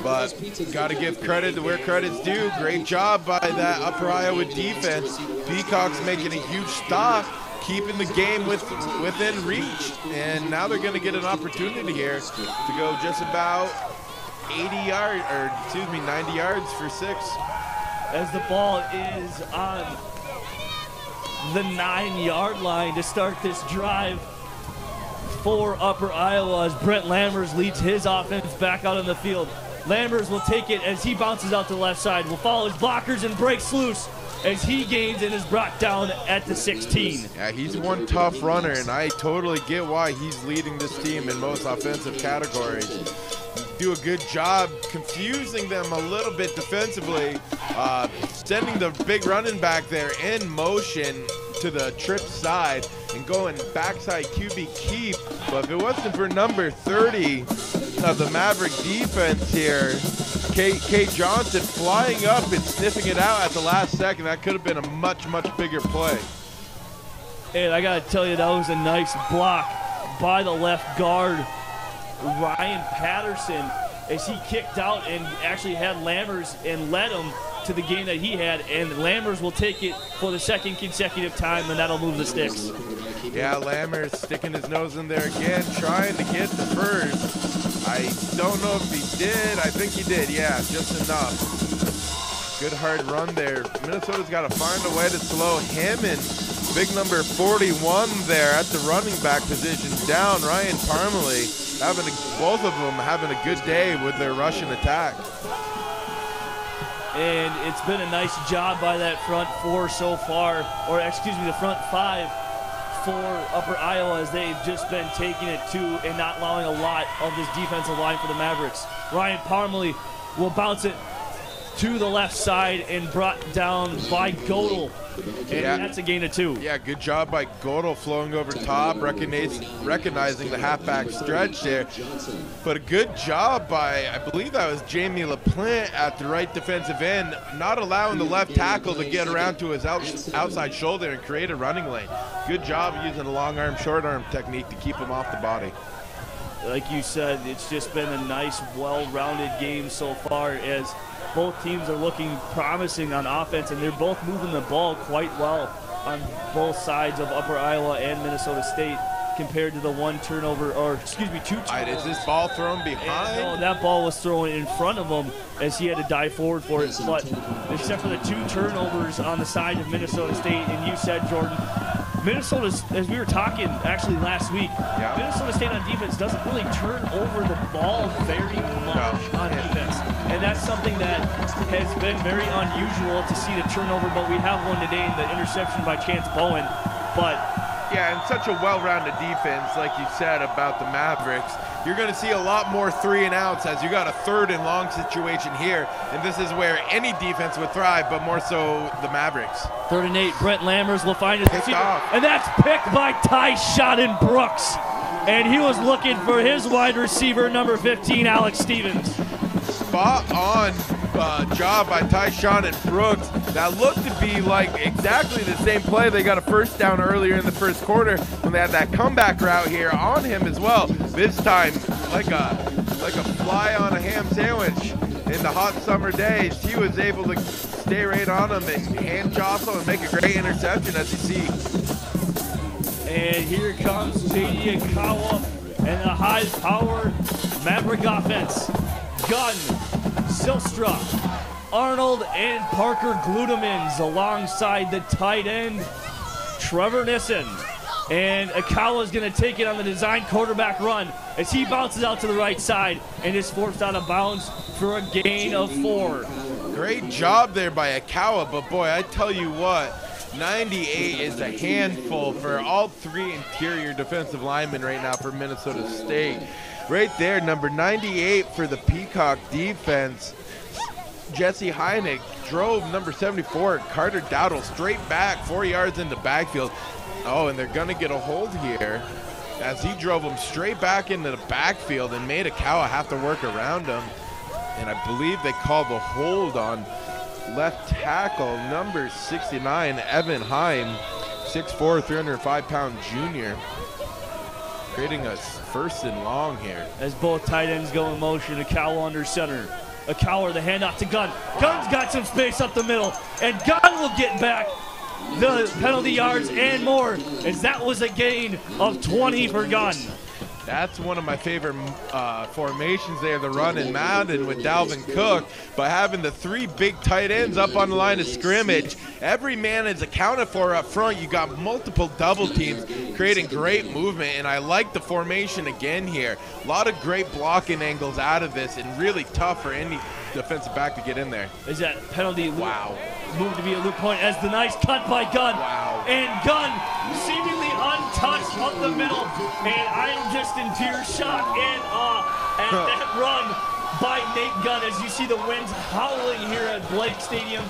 but got to give credit to where credit's due. Great job by that Upper Iowa defense. Peacocks making a huge stop, keeping the game within reach, and now they're going to get an opportunity here to go just about 90 yards for 6. As the ball is on the 9-yard line to start this drive for Upper Iowa, as Brent Lammers leads his offense back out on the field. Lammers will take it as he bounces out to the left side, will follow his blockers and breaks loose as he gains and is brought down at the 16. Yeah, he's one tough runner, and I totally get why he's leading this team in most offensive categories. Do a good job confusing them a little bit defensively, sending the big running back there in motion to the trip side and going backside QB keep. But if it wasn't for number 30 of the Maverick defense here, Kate Johnson flying up and sniffing it out at the last second, that could have been a much, much bigger play. And I got to tell you, that was a nice block by the left guard, Ryan Patterson, as he kicked out and actually had Lammers and led him to the game that he had, and Lammers will take it for the 2nd consecutive time, and that'll move the sticks. Yeah, Lammers sticking his nose in there again, trying to get the first. I don't know if he did. I think he did, yeah, just enough. Good hard run there. Minnesota's got to find a way to slow him, and big number 41 there at the running back position down. Ryan Parmalee, both of them having a good day with their Russian attack. And it's been a nice job by that front four so far, or excuse me, the front five for Upper Iowa, as they've just been taking it to and not allowing a lot of this defensive line for the Mavericks. Ryan Parmalee will bounce it to the left side and brought down by Godel. And that's a gain of 2. Yeah, good job by Godel flowing over top, recognizing the halfback stretch there. But a good job by, I believe that was Jamie LaPlante at the right defensive end, not allowing the left tackle to get around to his outside shoulder and create a running lane. Good job using a long arm, short arm technique to keep him off the body. Like you said, it's just been a nice, well-rounded game so far, as both teams are looking promising on offense, and they're both moving the ball quite well on both sides of Upper Iowa and Minnesota State, compared to the 2 turnovers. Is this ball thrown behind? No, that ball was thrown in front of him as he had to dive forward for it. But except for the 2 turnovers on the side of Minnesota State, and you said, Jordan, Minnesota's, as we were talking actually last week, Minnesota State on defense doesn't really turn over the ball very much on defense. And that's something that has been very unusual to see the turnover, but we have one today in the interception by Chance Bowen. But yeah, and such a well-rounded defense, like you said about the Mavericks. You're going to see a lot more 3 and outs, as you got a 3rd and long situation here, and this is where any defense would thrive, but more so the Mavericks. 3rd and 8, Brent Lammers will find his receiver, and that's picked by Tyshawn Brooks, and he was looking for his wide receiver, number 15, Alex Stevens. Spot on job by Tyshawn Brooks. That looked to be like exactly the same play. They got a first down earlier in the first quarter when they had that comeback route here on him as well. This time, like a fly on a ham sandwich in the hot summer days, he was able to stay right on him and hand jostle and make a great interception, as you see. And here comes J.D. Akawa and the high-powered Maverick offense. Gunn, Silstra, Arnold, and Parker Glutamins alongside the tight end, Trevor Nissen. And Akawa's going to take it on the design quarterback run as he bounces out to the right side and is forced out of bounds for a gain of 4. Great job there by Akawa, but boy, I tell you what, 98 is a handful for all 3 interior defensive linemen right now for Minnesota State. Right there, number 98 for the Peacock defense, Jesse Heineck drove number 74, Carter Dowdle, straight back 4 yards in the backfield. Oh, and they're going to get a hold here as he drove him straight back into the backfield and made Akawa have to work around him. And I believe they called the hold on left tackle, number 69, Evan Heim, 6'4", 305-pound junior, creating a 1st and long here. As both tight ends go in motion, Akawa under center. Akawa, the handoff to Gunn. Gunn's got some space up the middle, and Gunn will get back the penalty yards and more, as that was a gain of 20 for Gunn. That's one of my favorite formations there, the run and mountain with Dalvin Cook. By having the 3 big tight ends up on the line of scrimmage, every man is accounted for up front. You got multiple double teams creating great movement, and I like the formation again here. A lot of great blocking angles out of this, and really tough for any defensive back to get in there. Is that penalty? Wow. Moved to be a loop point as the nice cut by Gunn. Wow. And Gunn seemingly untouched up the middle. And I'm just in pure shock and awe at that run by Nate Gunn, as you see the winds howling here at Blake Stadium.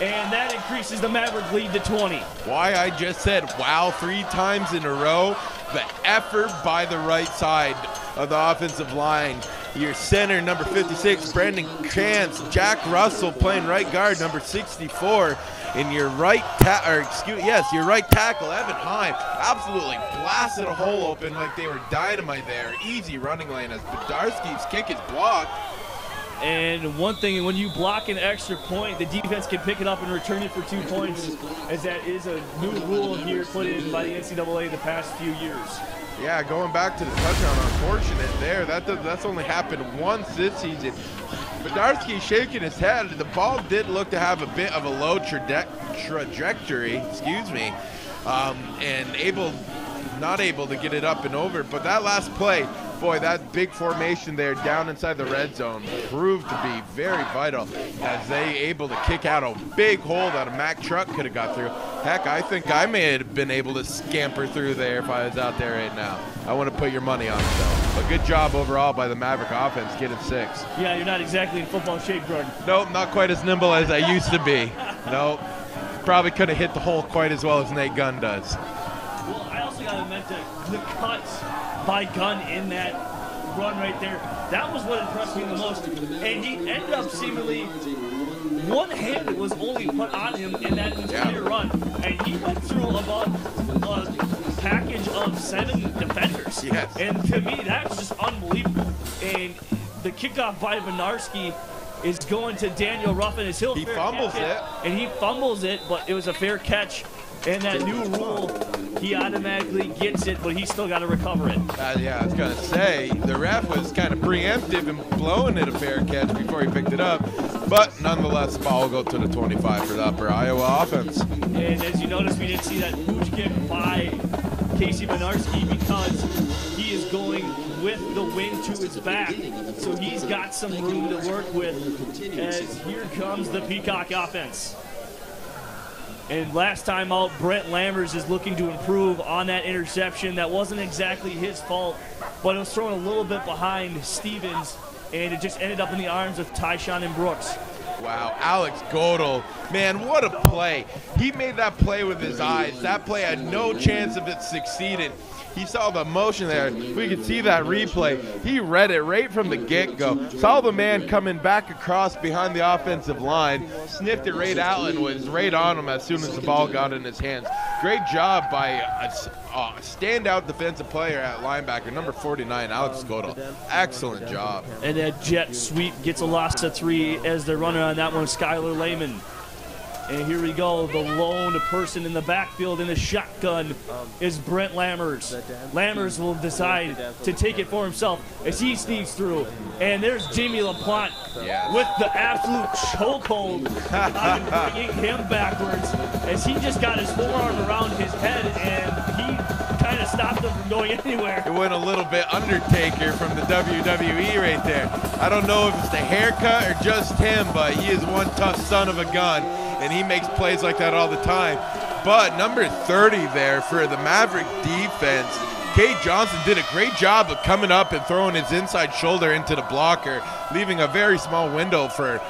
And that increases the Maverick lead to 20. Why I just said wow 3 times in a row. The effort by the right side of the offensive line. Your center, number 56, Brandon Chance. Jack Russell playing right guard, number 64. And your right tackle, Evan Heim, absolutely blasted a hole open like they were dynamite there. Easy running lane as Podarski's kick is blocked. And one thing, when you block an extra point, the defense can pick it up and return it for 2 points, as that is a new rule here put in by the NCAA the past few years. Yeah, going back to the touchdown, unfortunate there. That's only happened once this season. Bednarski shaking his head. The ball did look to have a bit of a low trajectory, excuse me, and not able to get it up and over. But that last play, boy, that big formation there down inside the red zone proved to be very vital as they able to kick out a big hole that a Mack truck could have got through. Heck, I think I may have been able to scamper through there if I was out there right now. I want to put your money on it, though. But good job overall by the Maverick offense getting 6. Yeah, you're not exactly in football shape, Jordan. Nope, not quite as nimble as I used to be. Nope. Probably could have hit the hole quite as well as Nate Gunn does. Well, I also got to mention the cuts by Gunn in that run right there. That was what impressed me the most. And he ended up seemingly, one hand was only put on him in that entire run. And he went through about a package of 7 defenders. Yes. And to me, that's just unbelievable. And the kickoff by Bednarski is going to Daniel Ruffin. He fumbles it. And he fumbles it, but it was a fair catch. And that new rule, he automatically gets it, but he's still got to recover it. Yeah, I was going to say, the ref was kind of preemptive in blowing it a fair catch before he picked it up. But nonetheless, the ball will go to the 25 for the Upper Iowa offense. And as you notice, we didn't see that huge kick by Casey Bednarski because he is going with the wind to his back. So he's got some room to work with as here comes the Peacock offense. And last time out, Brent Lammers is looking to improve on that interception. That wasn't exactly his fault, but it was thrown a little bit behind Stevens, and it just ended up in the arms of Tyshawn and Brooks. Wow, Alex Godel, man, what a play. He made that play with his eyes. That play had no chance of it succeeding. He saw the motion there. We could see that replay. He read it right from the get-go. Saw the man coming back across behind the offensive line. Sniffed it right out and was right on him as soon as the ball got in his hands. Great job by a standout defensive player at linebacker, number 49, Alex Godel. Excellent job. And that jet sweep gets a loss of 3 as they're running on that one, Skylar Lehman. And here we go, the lone person in the backfield in the shotgun is Brent Lammers. Lammers will decide to take it for himself as he sneaks through. And there's Jamie LaPlante with the absolute chokehold on bringing him backwards as he just got his forearm around his head and he kind of stopped him from going anywhere. It went a little bit Undertaker from the WWE right there. I don't know if it's the haircut or just him, but he is one tough son of a gun. And he makes plays like that all the time. But number 30 there for the Maverick defense, Cade Johnson did a great job of coming up and throwing his inside shoulder into the blocker, leaving a very small window for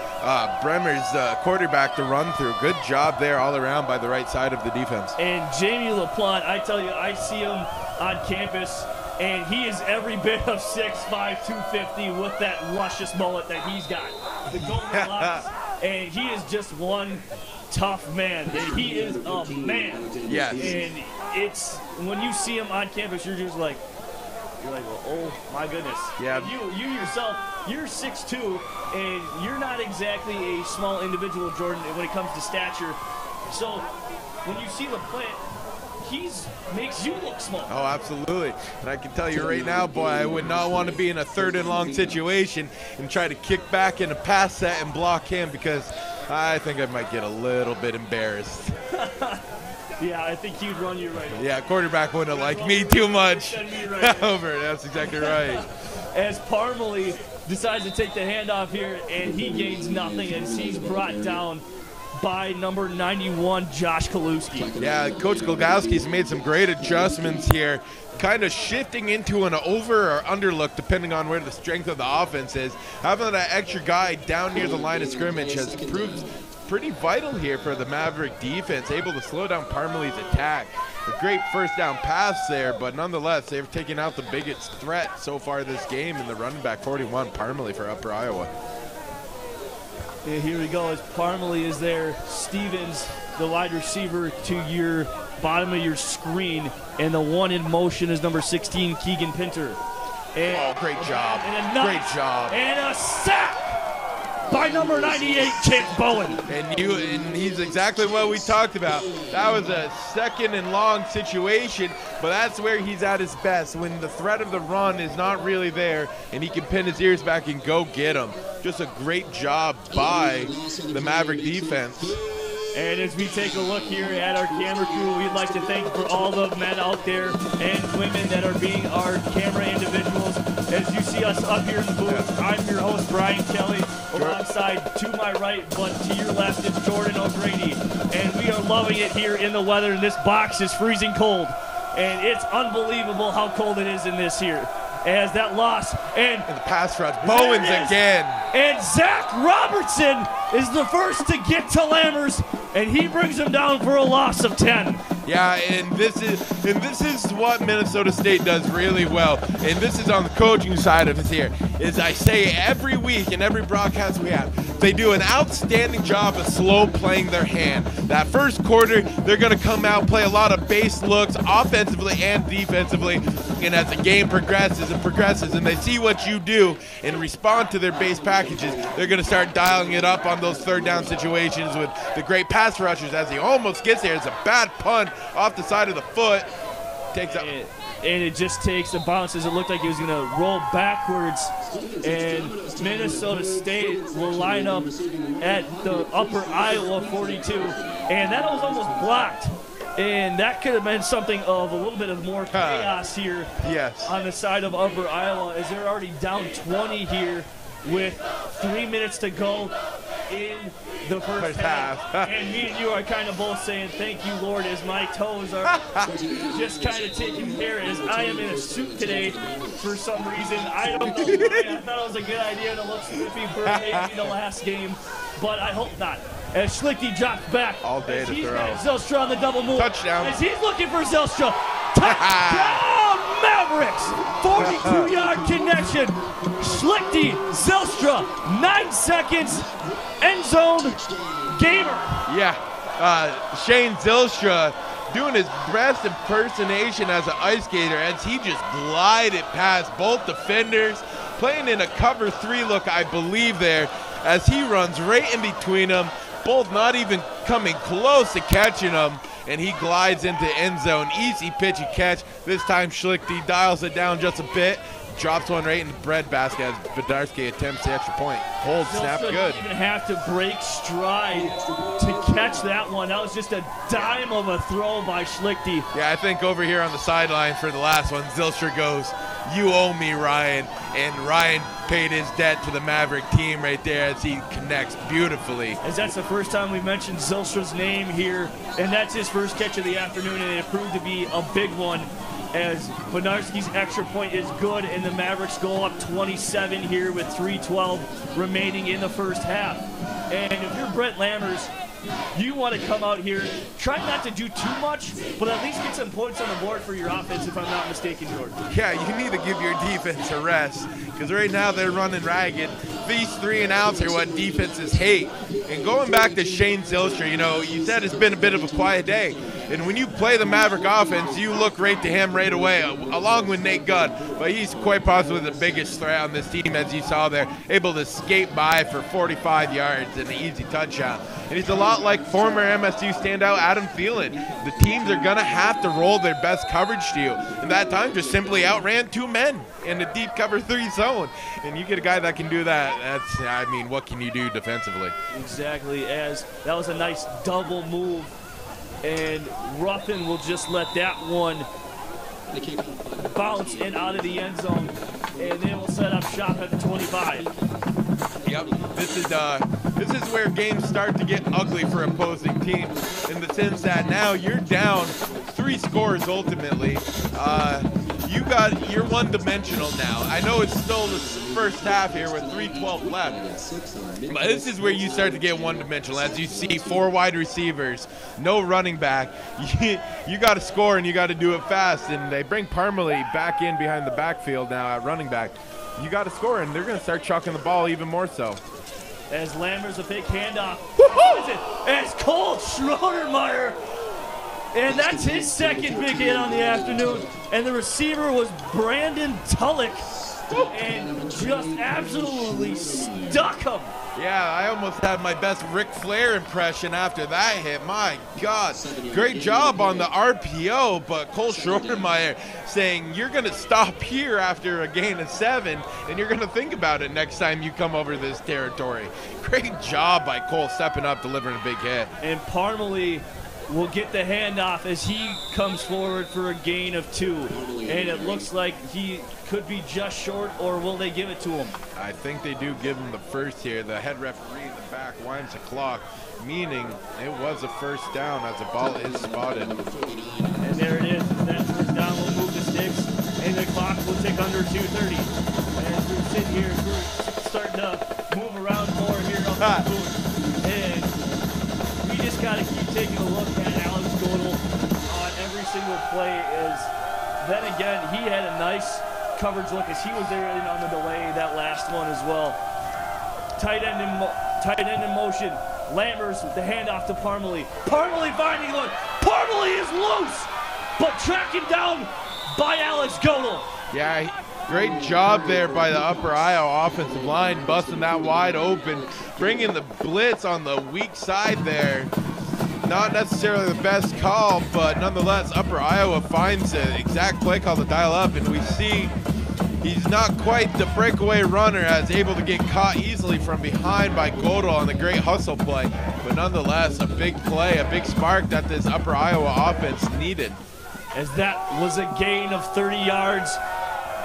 Bremer's quarterback to run through. Good job there all around by the right side of the defense. And Jamie LaPlante, I tell you, I see him on campus, and he is every bit of 6'5", 250 with that luscious mullet that he's got. The golden locks. And he is just one tough man. And he is a man. Yes. And it's when you see him on campus, you're like, well, oh my goodness. Yeah. And you yourself, you're 6'2", and you're not exactly a small individual, Jordan, when it comes to stature. So when you see LaPlante, he makes you look small. Oh, absolutely. And I can tell you right now, boy, I would not want to be in a 3rd and long situation and try to kick back in a pass set and block him because I think I might get a little bit embarrassed. Yeah, I think he'd run you right over. Yeah, quarterback wouldn't like me too much. Over. That's exactly right. As Parmalee decides to take the handoff here, and he gains nothing as he's brought down by number 91, Josh Kaluski. Yeah, Coach Golgowski's made some great adjustments here, kind of shifting into an over or under look depending on where the strength of the offense is. Having that extra guy down near the line of scrimmage has proved pretty vital here for the Maverick defense, able to slow down Parmalee's attack. A great first down pass there, but nonetheless, they've taken out the biggest threat so far this game in the running back 41, Parmalee for Upper Iowa. Yeah, here we go as Parmalee is there. Stevens, the wide receiver, to your bottom of your screen. And the one in motion is number 16, Keegan Pinter. And great job. And a great job. And a sack by number 98, Jake Bowen. And he's exactly what we talked about. That was a second and long situation, but that's where he's at his best, when the threat of the run is not really there and he can pin his ears back and go get him. Just a great job by the Maverick defense. And as we take a look here at our camera crew, we'd like to thank for all the men out there and women that are being our camera individuals. As you see us up here in the booth, I'm your host, Brian Kelly, alongside to my right, but to your left is Jordan O'Grady. And we are loving it here in the weather, and this box is freezing cold. And it's unbelievable how cold it is in this here. As that loss, and the pass rush, Bowens again. And Zach Robertson is the first to get to Lammers, and he brings him down for a loss of 10. Yeah, and this is what Minnesota State does really well. And this is on the coaching side of it here. Is I say every week in every broadcast we have, they do an outstanding job of slow playing their hand. That first quarter, they're going to come out, play a lot of base looks offensively and defensively. And as the game progresses and they see what you do and respond to their base packages, they're going to start dialing it up on those third down situations with the great pass rushers. As he almost gets there, it's a bad punt off the side of the foot. Takes up. And it just takes a bounce as it looked like he was going to roll backwards. And Minnesota State will line up at the upper Iowa 42. And that was almost blocked. And that could have been something of a little bit of more chaos here on the side of Upper Iowa, as they're already down 20 here with 3 minutes to go in the first half. And me and you are kind of both saying, thank you, Lord, as my toes are just kind of taking care, as I am in a suit today for some reason. I don't know why. I thought it was a good idea to look spiffy for maybe the last game, but I hope not. As Schlichty drops back. All day to he's throw. got Zylstra on the double move. Touchdown. As he's looking for Zylstra. Touchdown, Mavericks. 42-yard connection. Schlichty, Zylstra, 9 seconds. End zone. Gamer. Yeah. Shane Zylstra doing his best impersonation as an ice skater as he just glided past both defenders, playing in a cover 3 look, I believe, there, as he runs right in between them, both not even coming close to catching him, and he glides into end zone. Easy pitch and catch. This time Schlichty dials it down just a bit, drops one right in the bread basket as Vidarski attempts the extra point. Hold, snap, good. Didn't even have to break stride to catch that one. That was just a dime of a throw by Schlichty. Yeah, I think over here on the sideline for the last one, Zylstra goes, "You owe me, Ryan." And Ryan paid his debt to the Maverick team right there as he connects beautifully. As that's the first time we mentioned Zylstra's name here, and that's his first catch of the afternoon, and it proved to be a big one, as Benarski's extra point is good, and the Mavericks go up 27 here with 3:12 remaining in the first half. And if you're Brent Lammers, you want to come out here, try not to do too much, but at least get some points on the board for your offense, if I'm not mistaken, Jordan. Yeah, you need to give your defense a rest, because right now they're running ragged. These 3-and-outs are what defenses hate. And going back to Shane Zylstra, you said it's been a bit of a quiet day. And when you play the Maverick offense, you look right to him right away, along with Nate Gunn. But he's quite possibly the biggest threat on this team, as you saw there, able to skate by for 45 yards and an easy touchdown. And he's a lot like former MSU standout Adam Thielen. The teams are going to have to roll their best coverage to you. And that time just simply outran 2 men in the deep cover 3 zone. And you get a guy that can do that, what can you do defensively? Exactly, as that was a nice double move. And Ruffin will just let that one bounce in out of the end zone. And then we'll set up shop at the 25. Yep, this is where games start to get ugly for opposing teams, in the sense that now you're down 3 scores ultimately. You're one-dimensional now. I know it's still the first half here with 3:12 left, but this is where you start to get one-dimensional, as you see 4 wide receivers, no running back. You got to score and you got to do it fast, and they bring Parmalee back in behind the backfield now at running back. You got to score, and they're going to start chucking the ball even more so. As Lammers a big handoff. As Cole Schroedermeyer. And that's his second big hit on the afternoon. And the receiver was Brandon Tulloch. and just absolutely stuck him. Yeah, I almost had my best Ric Flair impression after that hit. My God, great job on the RPO, but Cole Schroedermeyer saying you're going to stop here after a gain of 7, and you're going to think about it next time you come over this territory. Great job by Cole stepping up, delivering a big hit. And Parmalee will get the handoff as he comes forward for a gain of 2. And it looks like he could be just short, or will they give it to him? I think they do give him the first here. The head referee in the back winds the clock, meaning it was a first down as the ball is spotted. And there it is. That first down will move the sticks, and the clock will tick under 2:30. As we sit here, we're starting to move around more here on the booth. And we just got to keep taking a look at Alex Godel on every single play. Then again, he had a nice coverage look as he was there on the delay, that last one as well. Tight end in motion. Lammers with the handoff to Parmalee. Parmalee finding look. Parmalee is loose, but tracked down by Alex Godel. Yeah, great job there by the Upper Iowa offensive line, busting that wide open, bringing the blitz on the weak side there. Not necessarily the best call, but nonetheless, Upper Iowa finds the exact play call to dial up, and we see he's not quite the breakaway runner, as able to get caught easily from behind by Godel on the great hustle play, but nonetheless, a big play, a big spark that this Upper Iowa offense needed. As that was a gain of 30 yards,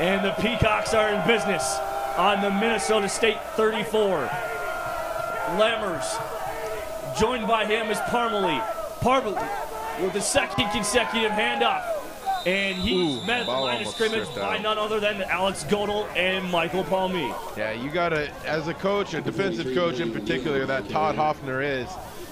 and the Peacocks are in business on the Minnesota State 34. Lammers. Joined by him is Parmalee. Parmalee with the second consecutive handoff. And he's met at the line of scrimmage by none other than Alex Godel and Michael Palmy. Yeah, you got to, as a coach, a defensive coach in particular, that Todd Hoffner is,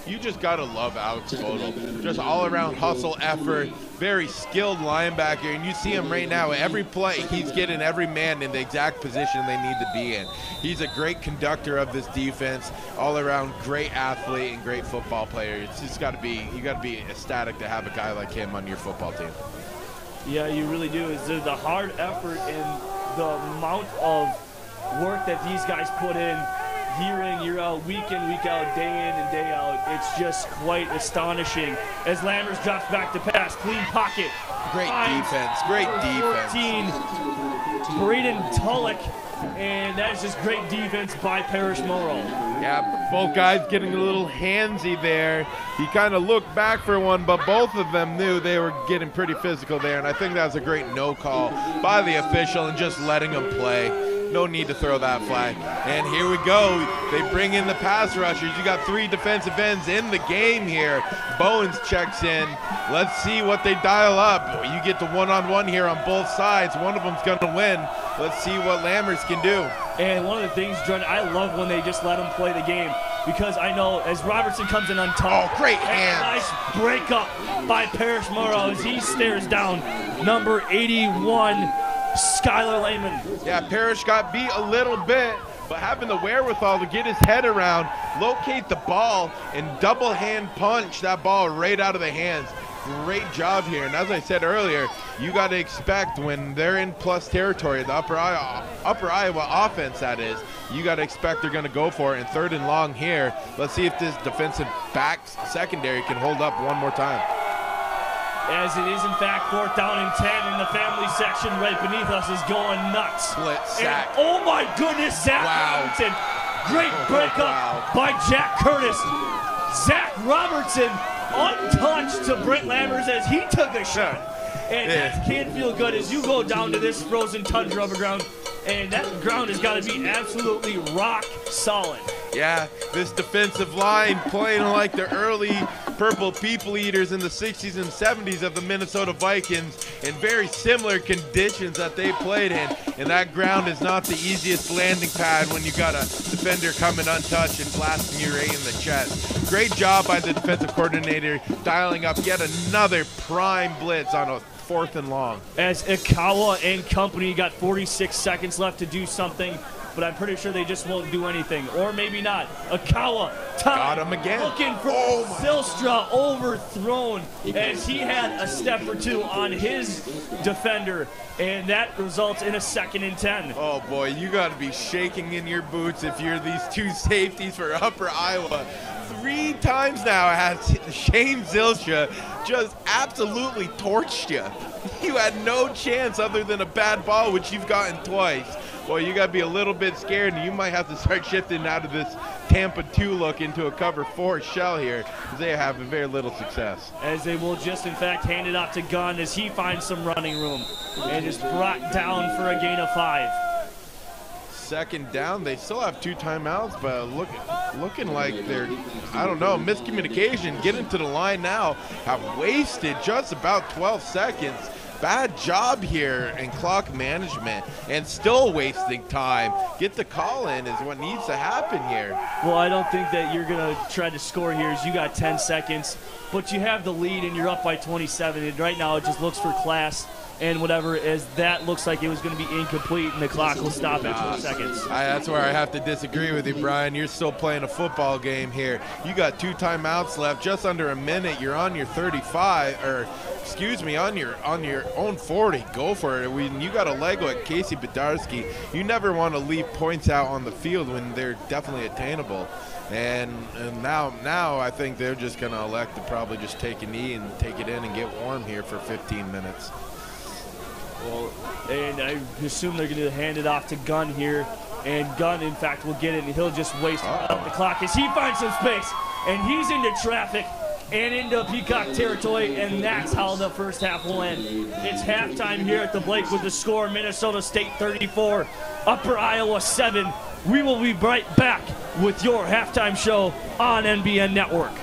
you just got to love Alex Godel. Just all-around hustle, effort, very skilled linebacker, and you see him right now. Every play, he's getting every man in the exact position they need to be in. He's a great conductor of this defense, all-around great athlete and great football player. It's just got to be, you got to be ecstatic to have a guy like him on your football team. Yeah, you really do. It's the hard effort and the amount of work that these guys put in year in, year out, week in, week out, day in and day out. It's just quite astonishing. As Lammers drops back to pass, clean pocket. Great defense, great defense. 14, Braden Tulloch, and that is just great defense by Parrish Morrow. Yeah, both guys getting a little handsy there. He kind of looked back for one, but both of them knew they were getting pretty physical there, and I think that was a great no call by the official and just letting them play. No need to throw that flag. And here we go. They bring in the pass rushers. You got 3 defensive ends in the game here. Bowens checks in. Let's see what they dial up. You get the one-on-one here on both sides. One of them's going to win. Let's see what Lammers can do. And one of the things, Jordan, I love when they just let them play the game, because I know as Robertson comes in on top. Oh, great hands. Nice break up by Parrish Morrow as he stares down number 81, Skylar Lehman. Yeah, Parrish got beat a little bit, but having the wherewithal to get his head around, locate the ball, and double hand punch that ball right out of the hands. Great job here. And as I said earlier, you got to expect when they're in plus territory, the Upper Iowa offense, that is, you got to expect they're going to go for it in 3rd and long here. Let's see if this defensive back secondary can hold up one more time. As it is, in fact, 4th down and 10, and the family section right beneath us is going nuts. Split sack. And, oh my goodness, Zach Robertson. Great breakup by Jack Curtis. Zach Robertson untouched to Brent Lammers as he took a shot. And that can't feel good as you go down to this frozen tundra of a ground, and that ground has got to be absolutely rock solid. Yeah, this defensive line playing like the early Purple People Eaters in the 60s and 70s of the Minnesota Vikings, in very similar conditions that they played in. And that ground is not the easiest landing pad when you got a defender coming untouched and blasting you right in the chest. Great job by the defensive coordinator dialing up yet another prime blitz on a 4th and long. As Ikawa and company got 46 seconds left to do something but I'm pretty sure they just won't do anything. Or maybe not. Akawa, Got him again. Looking for Zylstra, overthrown as he had a step or two on his defender, and that results in a 2nd and 10. Oh boy, you got to be shaking in your boots if you're these two safeties for Upper Iowa. 3 times now has Shane Zylstra just absolutely torched you. You had no chance other than a bad ball, which you've gotten twice. Well, you got to be a little bit scared, and you might have to start shifting out of this Tampa 2 look into a cover 4 shell here, because they have very little success. As they will just, in fact, hand it off to Gunn as he finds some running room and is brought down for a gain of 5. 2nd down, they still have 2 timeouts, but looking like they're, I don't know, miscommunication. Getting to the line now, have wasted just about 12 seconds. Bad job here in clock management and still wasting time. Get the call in is what needs to happen here. Well, I don't think that you're going to try to score here as you got 10 seconds, but you have the lead and you're up by 27. And right now it just looks for class and whatever, as that looks like it was going to be incomplete and the clock will stop at 4 seconds. That's where I have to disagree with you, Brian. You're still playing a football game here. You got 2 timeouts left, just under a minute. You're on your 35, or excuse me, on your own 40. Go for it. When you got a Lego at Casey Bedarski, you never want to leave points out on the field when they're definitely attainable. And now I think they're just going to elect to probably just take a knee and take it in and get warm here for 15 minutes. Well, and I assume they're going to hand it off to Gunn here, and Gunn, in fact, will get it, and he'll just waste up the clock as he finds some space, and he's into traffic and into Peacock territory, and that's how the first half will end. It's halftime here at the Blake with the score: Minnesota State 34, Upper Iowa 7. We will be right back with your halftime show on NBN Network.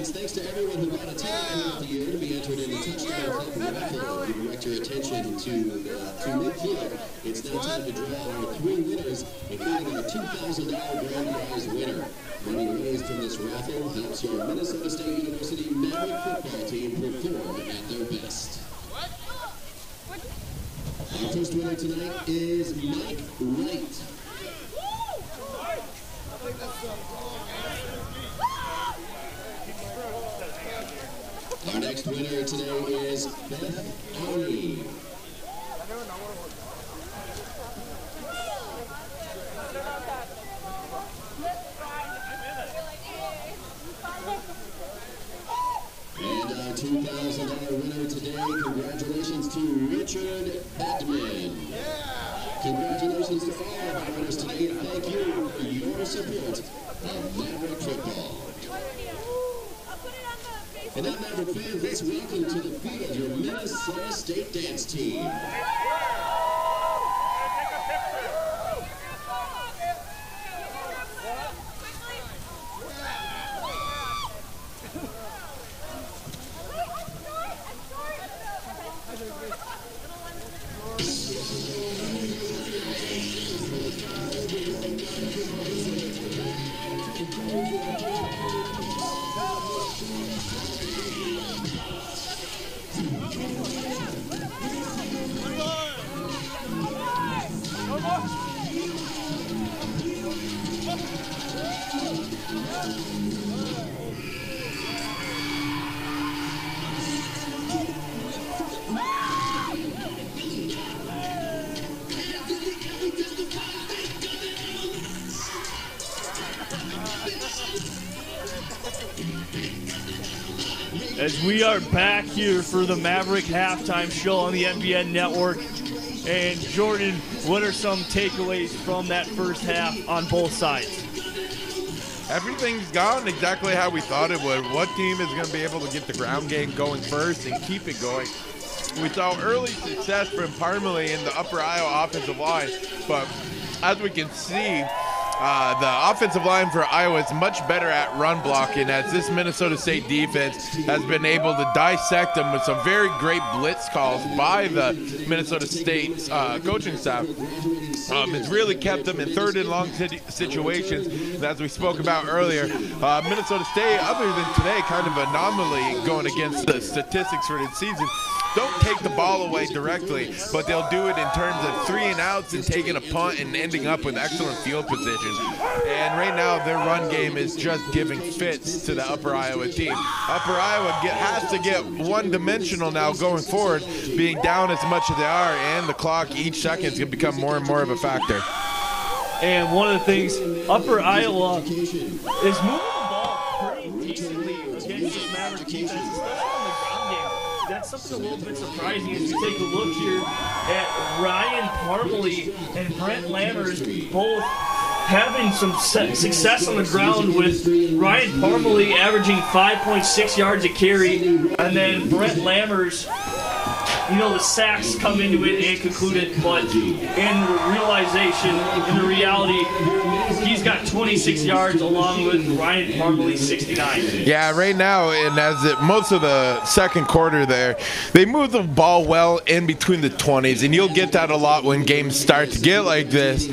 Thanks to everyone who bought a ticket throughout the year to be entered in the Touchdown Club raffle. We direct your attention to midfield. It's now time to draw our 3 winners, including our $2,000 grand prize winner. Money raised from this raffle helps your Minnesota State University MAVRIK football team perform at their best. Our first winner tonight is Mike Wright. Our next winner today is Beth Arney. And our $2,000 winner today, congratulations to Richard Edmond. Congratulations to all of our winners today, and thank you for your support of Maverick football. And now, Maverick fans, let's welcome to the field your Minnesota State dance team. As we are back here for the Maverick halftime show on the NBN Network. And Jordan, what are some takeaways from that first half on both sides? Everything's gone exactly how we thought it would. What team is going to be able to get the ground game going first and keep it going? We saw early success from Parmalee in the Upper Iowa offensive line, but as we can see, the offensive line for Iowa is much better at run blocking, as this Minnesota State defense has been able to dissect them with some very great blitz calls by the Minnesota State coaching staff. It's really kept them in third and long situations. And as we spoke about earlier, Minnesota State, other than today, kind of anomaly going against the statistics for the season, don't take the ball away directly, but they'll do it in terms of 3 and outs and taking a punt and ending up with excellent field position. And right now, their run game is just giving fits to the Upper Iowa team. Upper Iowa has to get one-dimensional now going forward, being down as much as they are, and the clock each second is going to become more and more of a factor. And one of the things, Upper Iowa is moving the ball pretty decently against this Maverick defense, especially on the ground game. That's something a little bit surprising as you take a look here at Ryan Parmalee and Brent Lammers both having some success on the ground, with Ryan Parmalee averaging 5.6 yards a carry, and then Brent Lammers, you know, the sacks come into it and conclude it, but in realization, in the reality, he's got 26 yards along with Ryan Parmalee 69. Yeah, right now, and most of the second quarter there, they move the ball well in between the 20s, and you'll get that a lot when games start to get like this.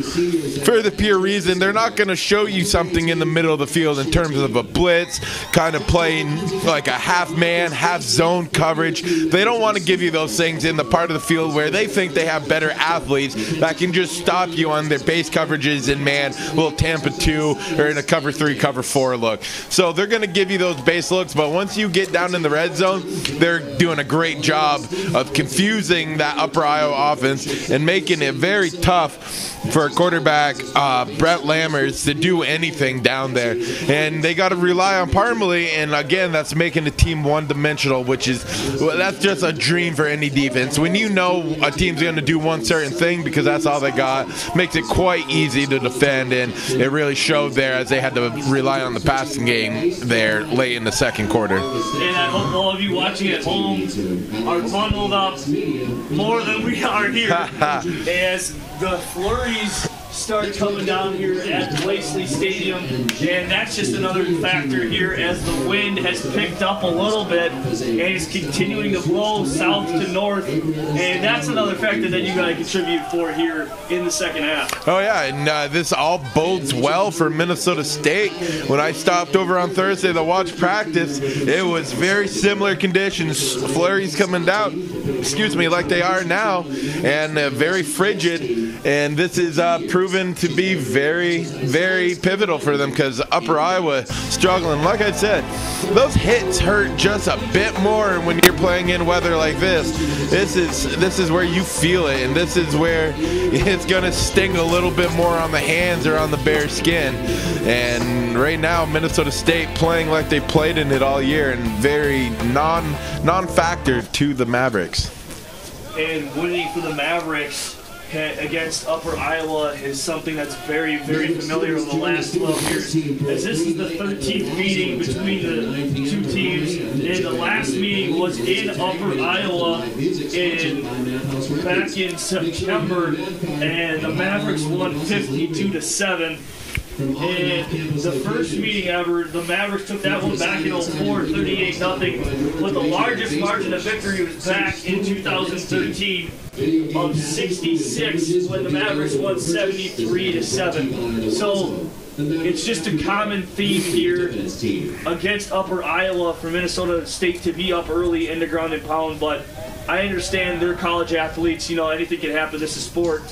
For the pure reason, they're not going to show you something in the middle of the field in terms of a blitz, kind of playing like a half-man, half-zone coverage. They don't want to give you those things in the part of the field where they think they have better athletes that can just stop you on their base coverages in man, little Tampa 2, or in a cover 3, cover 4 look. So they're going to give you those base looks, but once you get down in the red zone, they're doing a great job of confusing that Upper Iowa offense and making it very tough for quarterback Brent Lammers to do anything down there. And they got to rely on Parmalee, and again, that's making the team one-dimensional, which is, well, that's just a dream for any defense. When you know a team's going to do one certain thing because that's all they got, makes it quite easy to defend, and it really showed there as they had to rely on the passing game there late in the second quarter. And I hope all of you watching at home are bundled up more than we are here as the flurries start coming down here at Blaisley Stadium, and that's just another factor here as the wind has picked up a little bit and is continuing to blow south to north, and that's another factor that you got to contribute for here in the second half. Oh yeah, and this all bodes well for Minnesota State. When I stopped over on Thursday to watch practice, it was very similar conditions, flurries coming down, like they are now, and very frigid, and this is proven to be very, very pivotal for them because Upper Iowa struggling. Like I said, those hits hurt just a bit more when you're playing in weather like this. This is where you feel it, and this is where it's going to sting a little bit more on the hands or on the bare skin. And right now, Minnesota State playing like they played in it all year and very non-factor to the Mavericks. and winning for the Mavericks against Upper Iowa is something that's very, very familiar over the last 12 years, as this is the 13th meeting between the two teams, and the last meeting was in Upper Iowa back in September, and the Mavericks won 52-7. And the first meeting ever, the Mavericks took that one back in 04, 38-0. But the largest margin of victory was back in 2013 of 66 when the Mavericks won 73-7. So it's just a common theme here against Upper Iowa for Minnesota State to be up early in the ground and pound. But I understand they're college athletes. You know, anything can happen. This is sport.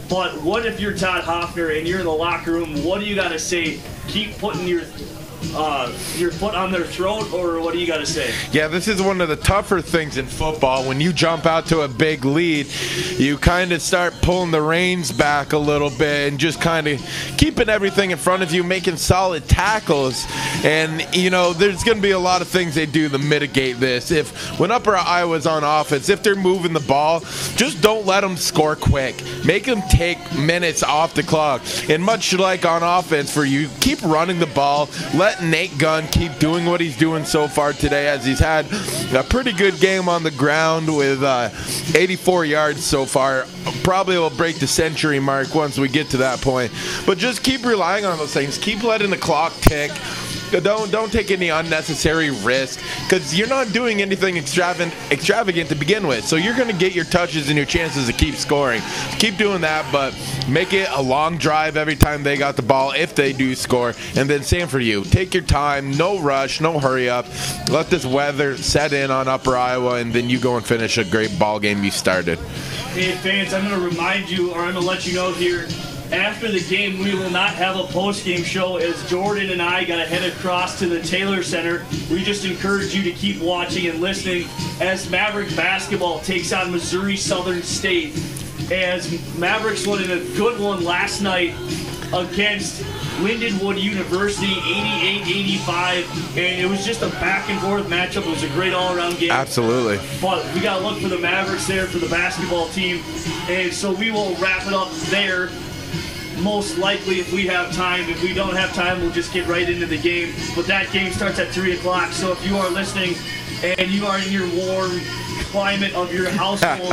But what if you're Todd Hoffner and you're in the locker room? What do you got to say? Keep putting your foot on their throat, or what do you got to say? Yeah, this is one of the tougher things in football. When you jump out to a big lead, you kind of start pulling the reins back a little bit and just kind of keeping everything in front of you, making solid tackles. And, you know, there's going to be a lot of things they do to mitigate this. When Upper Iowa's on offense, if they're moving the ball, just don't let them score quick. Make them take minutes off the clock. And much like on offense for you, keep running the ball. Let Nate Gunn keep doing what he's doing so far today, as he's had a pretty good game on the ground with 84 yards so far. Probably will break the century mark once we get to that point. But just keep relying on those things. Keep letting the clock tick. Don't take any unnecessary risk, because you're not doing anything extravagant to begin with. So you're going to get your touches and your chances to keep scoring. Keep doing that, but make it a long drive every time they got the ball if they do score. And then same for you. Take your time. No rush. No hurry up. Let this weather set in on Upper Iowa, and then you go and finish a great ball game you started. Hey, fans, I'm going to remind you, or I'm going to let you know here, after the game, we will not have a post-game show, as Jordan and I got to head across to the Taylor Center. We just encourage you to keep watching and listening as Maverick basketball takes on Missouri Southern State, as Mavericks won in a good one last night against Lindenwood University, 88-85, and it was just a back-and-forth matchup. It was a great all-around game. Absolutely. But we got to look for the Mavericks there for the basketball team, and so we will wrap it up there. Most likely, if we have time. If we don't have time, we'll just get right into the game. But that game starts at 3 o'clock. So if you are listening and you are in your warm climate of your household,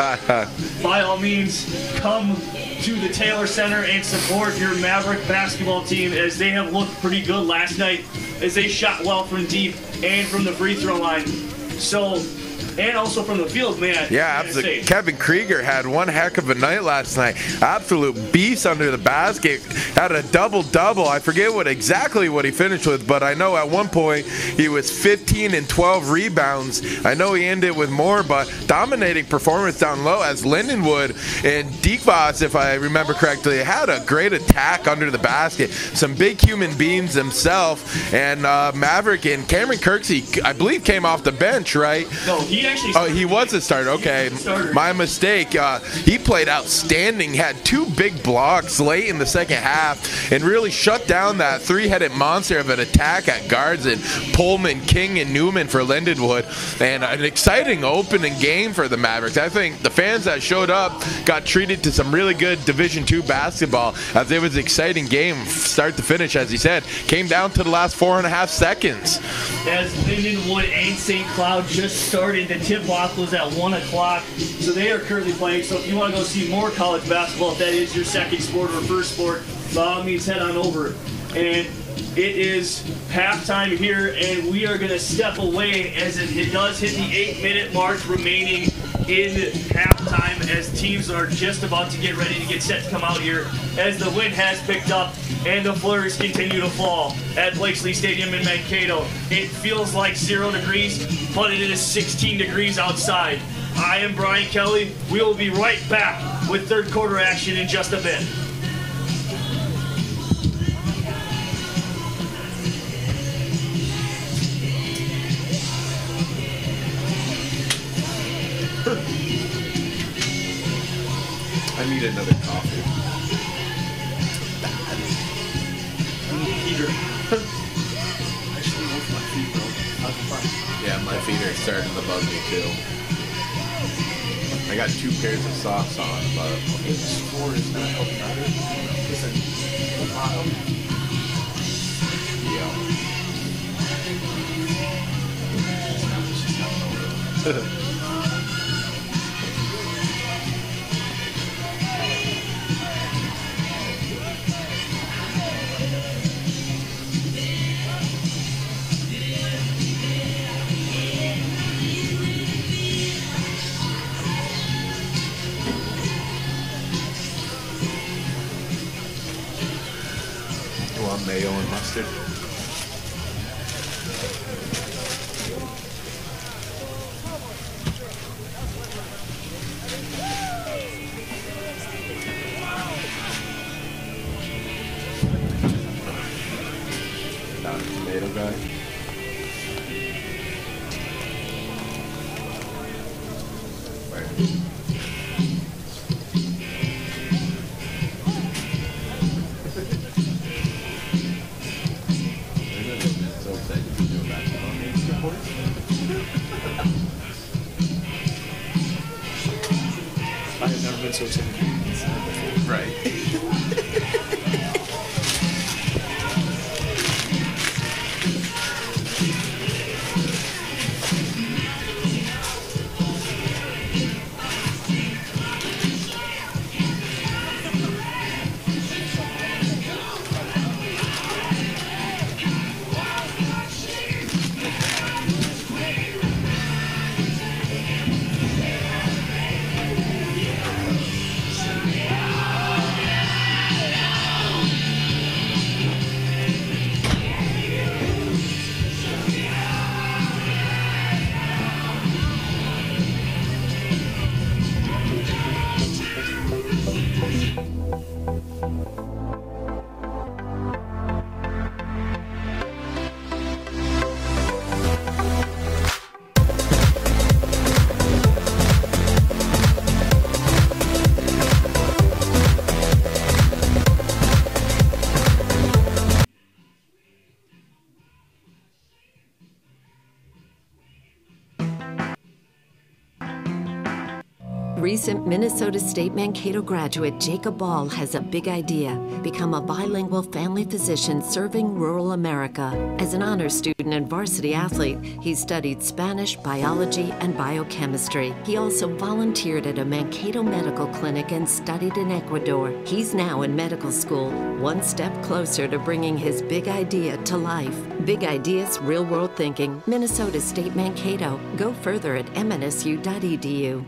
by all means, come to the Taylor Center and support your Maverick basketball team, as they have looked pretty good last night, as they shot well from deep and from the free throw line. So, and also from the field, man. Yeah, absolutely. Kevin Krieger had one heck of a night last night. Absolute beast under the basket. Had a double-double. I forget exactly what he finished with, but I know at one point he was 15 and 12 rebounds. I know he ended with more, but dominating performance down low, as Lindenwood and Dekvas, if I remember correctly, had a great attack under the basket. Some big human beings themselves. And Maverick and Cameron Kirksey, I believe, came off the bench, right? No, he actually started. Oh, he was a starter. Okay, my mistake. He played outstanding. Had two big blocks late in the second half and really shut down that three-headed monster of an attack at guards, and Pullman, King, and Newman for Lindenwood. And an exciting opening game for the Mavericks. I think the fans that showed up got treated to some really good Division II basketball, as it was an exciting game start to finish. As he said, came down to the last 4.5 seconds. As Lindenwood and St. Cloud just started, the tip-off was at 1 o'clock, so they are currently playing. So if you want to go see more college basketball, if that is your second sport or first sport, by all means head on over. And it is halftime here, and we are going to step away as it does hit the 8-minute mark remaining in halftime, as teams are just about to get ready to get set to come out here, as the wind has picked up and the flurries continue to fall at Blakesley Stadium in Mankato. It feels like 0 degrees, but it is 16 degrees outside. I am Brian Kelly. We will be right back with third quarter action in just a bit. I need another coffee. Actually, what's my feet, bro? Yeah, my feet are starting to bug me too. I I got 2 pairs of socks on, but sport is not helping either. Listen, yeah. You want mayo and mustard? Not a tomato guy. I have never been so excited before. Right. Recent Minnesota State Mankato graduate Jacob Ball has a big idea: become a bilingual family physician serving rural America. As an honor student and varsity athlete, he studied Spanish, biology, and biochemistry. He also volunteered at a Mankato medical clinic and studied in Ecuador. He's now in medical school, one step closer to bringing his big idea to life. Big ideas, real-world thinking. Minnesota State Mankato. Go further at mnsu.edu.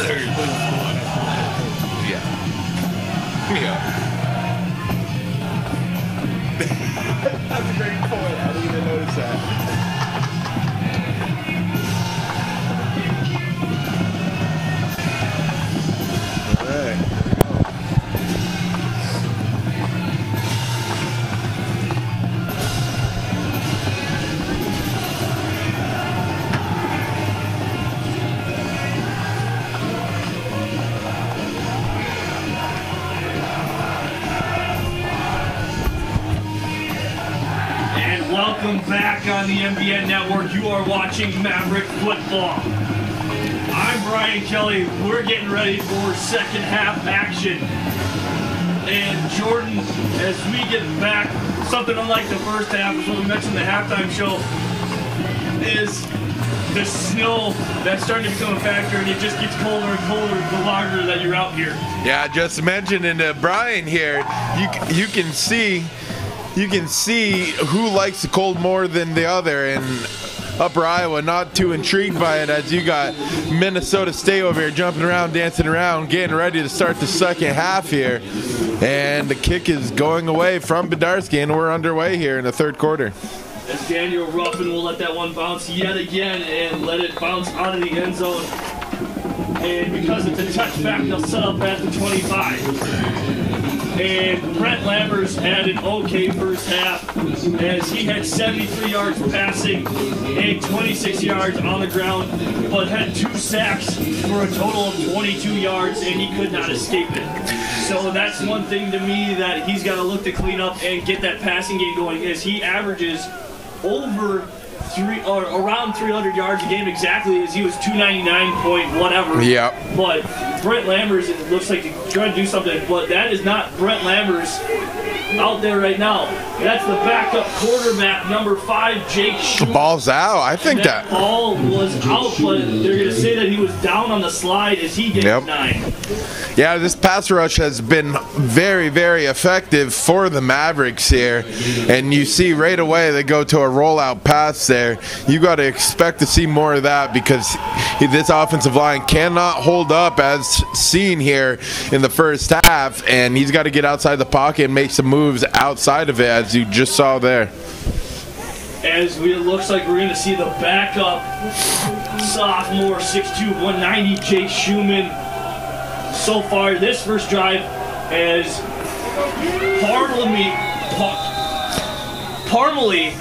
That's a great point. I didn't even notice that. All right. Welcome back on the MBN Network. You are watching Maverick football. I'm Brian Kelly. We're getting ready for second half action. And Jordan, as we get back, something unlike the first half, is what we mentioned in the halftime show, is the snow that's starting to become a factor, and it just gets colder and colder the longer that you're out here. Yeah, just mentioning to Brian here, you can see who likes the cold more than the other, and Upper Iowa not too intrigued by it, as you got Minnesota State over here jumping around, dancing around, getting ready to start the second half here. And the kick is going away from Bedarski, and we're underway here in the third quarter. As Daniel Ruffin will let that one bounce yet again and let it bounce out of the end zone. And because it's a touchback, they'll set up at the 25. And Brent Lammers had an okay first half, as he had 73 yards passing and 26 yards on the ground, but had 2 sacks for a total of 22 yards, and he could not escape it. So that's one thing to me that he's got to look to clean up and get that passing game going, as he averages over around 300 yards a game exactly, as he was 299 point whatever. Yeah. But Brent Lammers, it looks like he's trying to do something, but that is not Brent Lammers out there right now. That's the backup quarterback, number 5, Jake Schumer. The ball's out. I think that ball was out, but they're going to say that he was down on the slide as he gets 9. Yeah, this pass rush has been very, very effective for the Mavericks here. And you see right away they go to a rollout pass there. You got to expect to see more of that, because this offensive line cannot hold up as seen here in the first half. And he's got to get outside the pocket and make some moves outside of it, as you just saw there. As it looks like we're going to see the backup sophomore, 6'2", 190, Jake Schumann. So far, this first drive, as Parmalee,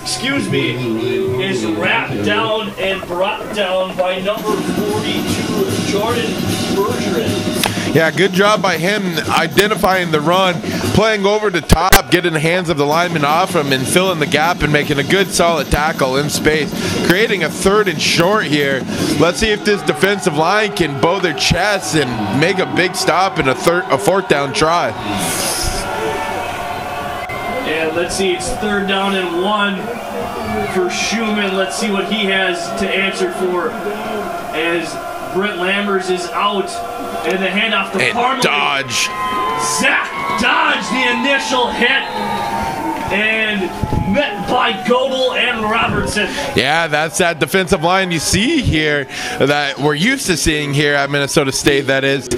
is wrapped down and brought down by number 42, Jordan Bergeron. Yeah, good job by him identifying the run, playing over the top, getting the hands of the lineman off him, and filling the gap and making a good solid tackle in space, creating a 3rd and short here. Let's see if this defensive line can bow their chests and make a big stop in a 4th down try. And let's see, it's 3rd down and 1 for Schumann. Let's see what he has to answer for, as Brent Lammers is out. And the handoff to Parmalee. Dodge. Zach dodged the initial hit and met by Godel and Robertson. Yeah, that's that defensive line you see here that we're used to seeing here at Minnesota State, that is.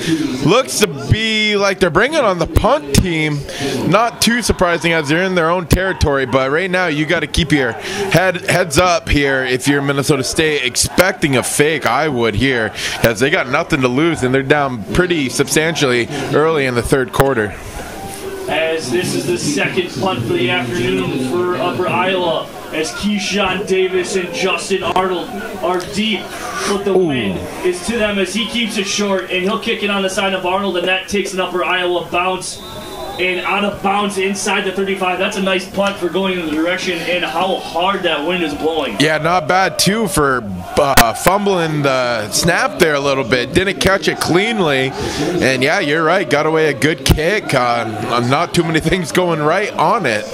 Looks to be like they're bringing on the punt team. Not too surprising, as they're in their own territory, but right now you got to keep your heads up here if you're Minnesota State expecting a fake. I would here, because they got nothing to lose and they're down pretty substantially early in the 3rd quarter. As this is the second punt for the afternoon for Upper Iowa, as Keyshawn Davis and Justin Arnold are deep, but the wind is to them as he keeps it short, and he'll kick it on the side of Arnold, and that takes an Upper Iowa bounce and out of bounds inside the 35. That's a nice punt for going in the direction and how hard that wind is blowing. Yeah, not bad too for fumbling the snap there a little bit. Didn't catch it cleanly, and yeah, you're right, got away a good kick on not too many things going right on it.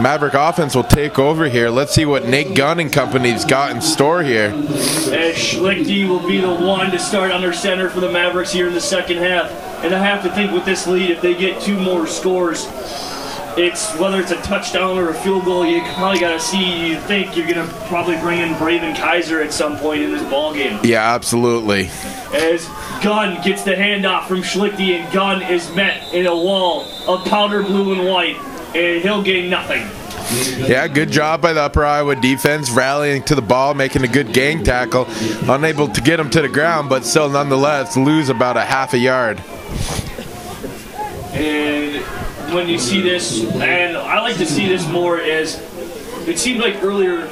Maverick offense will take over here. Let's see what Nate Gunn and company's got in store here. As Schlichty will be the one to start under center for the Mavericks here in the second half. And I have to think with this lead, if they get 2 more scores, it's whether it's a touchdown or a field goal, you probably got to see, you think you're going to probably bring in Braven Kaiser at some point in this ball game. Yeah, absolutely. as Gunn gets the handoff from Schlichty, and Gunn is met in a wall of powder blue and white, and he'll gain nothing. Yeah, good job by the Upper Iowa defense, rallying to the ball, making a good gang tackle. Unable to get him to the ground, but still nonetheless lose about a half a yard. And when you see this, and I like to see this more as it seemed like earlier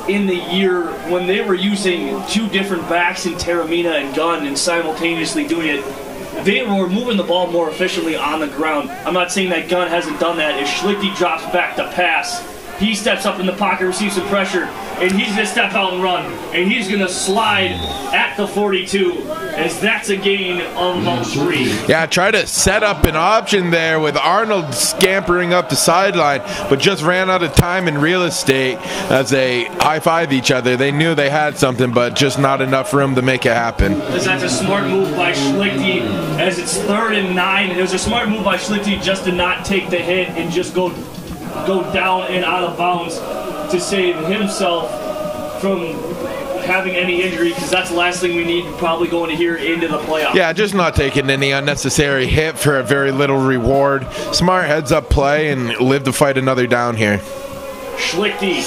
in the year when they were using two different backs in Taramina and Gunn and simultaneously doing it, they were moving the ball more efficiently on the ground. I'm not saying that Gunn hasn't done that. As Schlichty drops back to pass, he steps up in the pocket, receives some pressure, and he's going to step out and run. And he's going to slide at the 42, as that's a gain of about 3. Yeah, try to set up an option there with Arnold scampering up the sideline, but just ran out of time and real estate as they high-fived each other. They knew they had something, but just not enough room to make it happen. As that's a smart move by Schlichty, as it's 3rd and 9. It was a smart move by Schlichty just to not take the hit and just go down and out of bounds to save himself from having any injury, because that's the last thing we need probably going to here into the playoffs. Yeah, just not taking any unnecessary hit for a very little reward. Smart heads-up play and live to fight another down here. Schlichty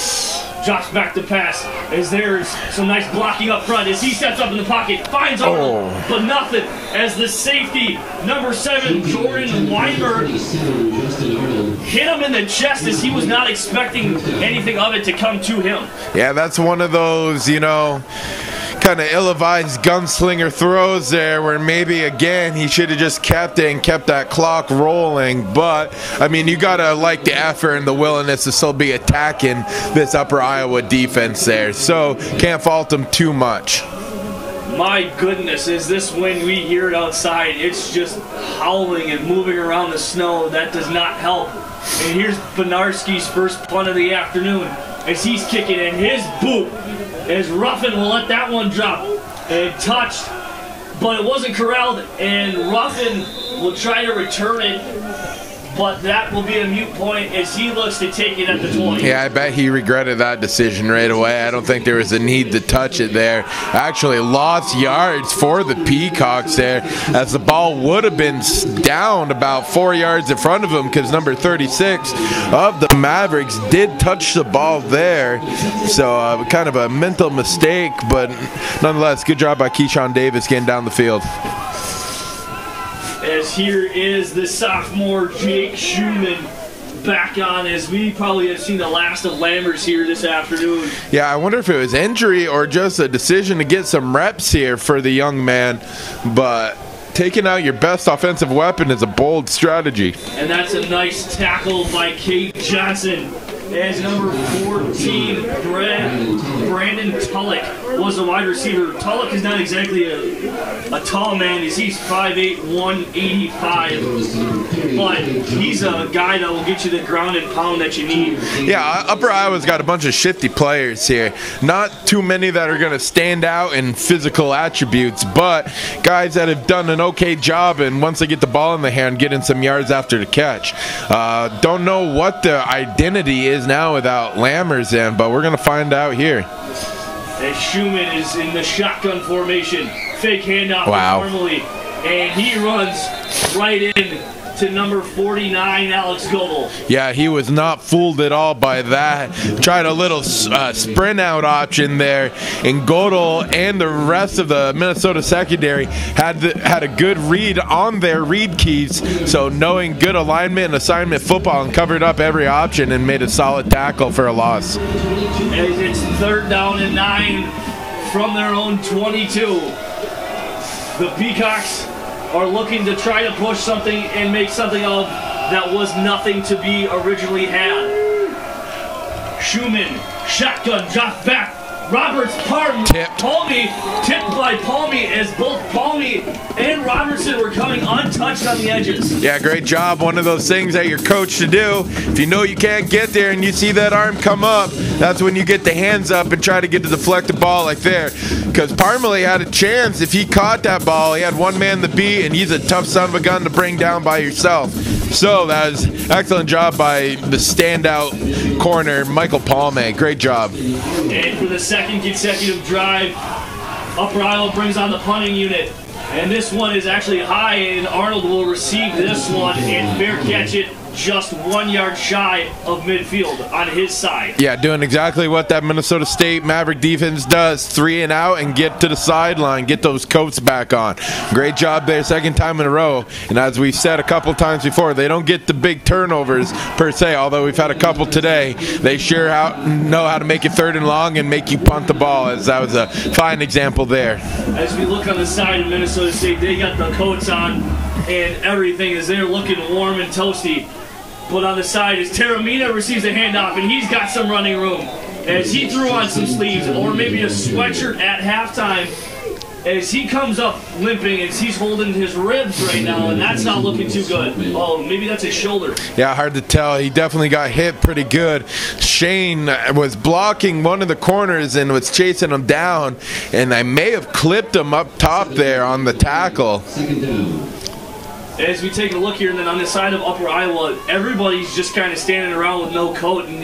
drops back to pass as there's some nice blocking up front as he steps up in the pocket, finds Arnold, but nothing as the safety, number 7, Jordan Weinberg, hit him in the chest as he was not expecting anything of it to come to him. Yeah, that's one of those, you know, kind of ill-advised gunslinger throws there where maybe, again, he should have just kept it and kept that clock rolling. But, I mean, you got to like the effort and the willingness to still be attacking this Upper Iowa defense there. So, can't fault them too much. My goodness, is this when we hear it outside, it's just howling and moving around the snow. That does not help. And here's Benarski's first punt of the afternoon as he's kicking in his boot. As Ruffin will let that one drop and touched, but it wasn't corralled, and Ruffin will try to return it, but that will be a moot point as he looks to take it at the 20. Yeah, I bet he regretted that decision right away. I don't think there was a need to touch it there. Actually lost yards for the Peacocks there, as the ball would have been down about 4 yards in front of him, because number 36 of the Mavericks did touch the ball there. So kind of a mental mistake, but nonetheless, good job by Keyshawn Davis getting down the field. As here is the sophomore Jake Schumann back on, as we probably have seen the last of Lammers here this afternoon. Yeah, I wonder if it was injury or just a decision to get some reps here for the young man, but taking out your best offensive weapon is a bold strategy. And that's a nice tackle by Kate Johnson, as number 14, Brandon Tulloch, was the wide receiver. Tulloch is not exactly a tall man. He's 5'8", 185, but he's a guy that will get you the ground and pound that you need. Yeah, Upper Iowa's got a bunch of shifty players here. Not too many that are going to stand out in physical attributes, but guys that have done an okay job, and once they get the ball in the hand, getting some yards after the catch. Don't know what the identity is now without Lammers in, but we're going to find out here. As Schumann is in the shotgun formation, fake handoff normally, and he runs right in to number 49, Alex Goebel. Yeah, he was not fooled at all by that. Tried a little sprint out option there, and Godel and the rest of the Minnesota secondary had a good read on their read keys, so knowing good alignment and assignment football, and covered up every option and made a solid tackle for a loss. As it's 3rd down and 9 from their own 22. The Peacocks are looking to try to push something and make something of that was nothing to be originally had. Schumann, shotgun, drop back. Roberts, Palmy, tipped by Palmy, as both Palmy and Robertson were coming untouched on the edges. Yeah, great job. One of those things that you're coached to do. If you know you can't get there and you see that arm come up, that's when you get the hands up and try to get to deflect the ball like there. Because Parmalee had a chance. If he caught that ball, he had one man to beat, and he's a tough son of a gun to bring down by yourself. So that was an excellent job by the standout corner, Michael Palme. Great job. And for the second consecutive drive Upper Iowa brings on the punting unit. And this one is actually high, and Arnold will receive this one and fair catch it just 1 yard shy of midfield on his side. Yeah, doing exactly what that Minnesota State Maverick defense does. 3 and out and get to the sideline, get those coats back on. Great job there, second time in a row. And as we've said a couple times before, they don't get the big turnovers per se, although we've had a couple today. They sure know how to make it 3rd and long and make you punt the ball, as that was a fine example there. As we look on the side of Minnesota State, they got the coats on and everything is they're looking warm and toasty. But on the side is Taramina receives a handoff, and he's got some running room. As he threw on some sleeves, or maybe a sweatshirt at halftime, as he comes up limping, as he's holding his ribs right now, and that's not looking too good. Oh, maybe that's his shoulder. Yeah, hard to tell. He definitely got hit pretty good. Shane was blocking one of the corners and was chasing him down, and I may have clipped him up top there on the tackle. As we take a look here, and then on the side of Upper Iowa, everybody's just kind of standing around with no coat, and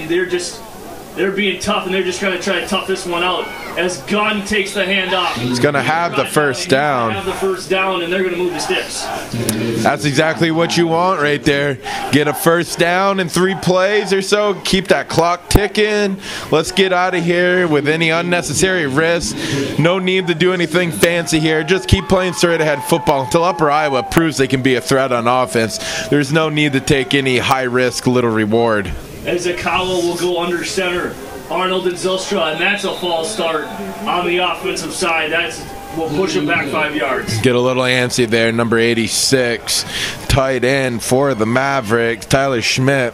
they're being tough, and they're just going to try to tough this one out. As Gunn takes the handoff, he's going to have the first down. Have the first down, and they're going to move the sticks. That's exactly what you want right there. Get a first down in 3 plays or so. Keep that clock ticking. Let's get out of here with any unnecessary risk. No need to do anything fancy here. Just keep playing straight ahead football until Upper Iowa proves they can be a threat on offense. There's no need to take any high risk, little reward. As Akawa will go under center, Arnold and Zylstra, and that's a false start on the offensive side. We'll push him back 5 yards. Get a little antsy there, number 86, tight end for the Mavericks, Tyler Schmidt.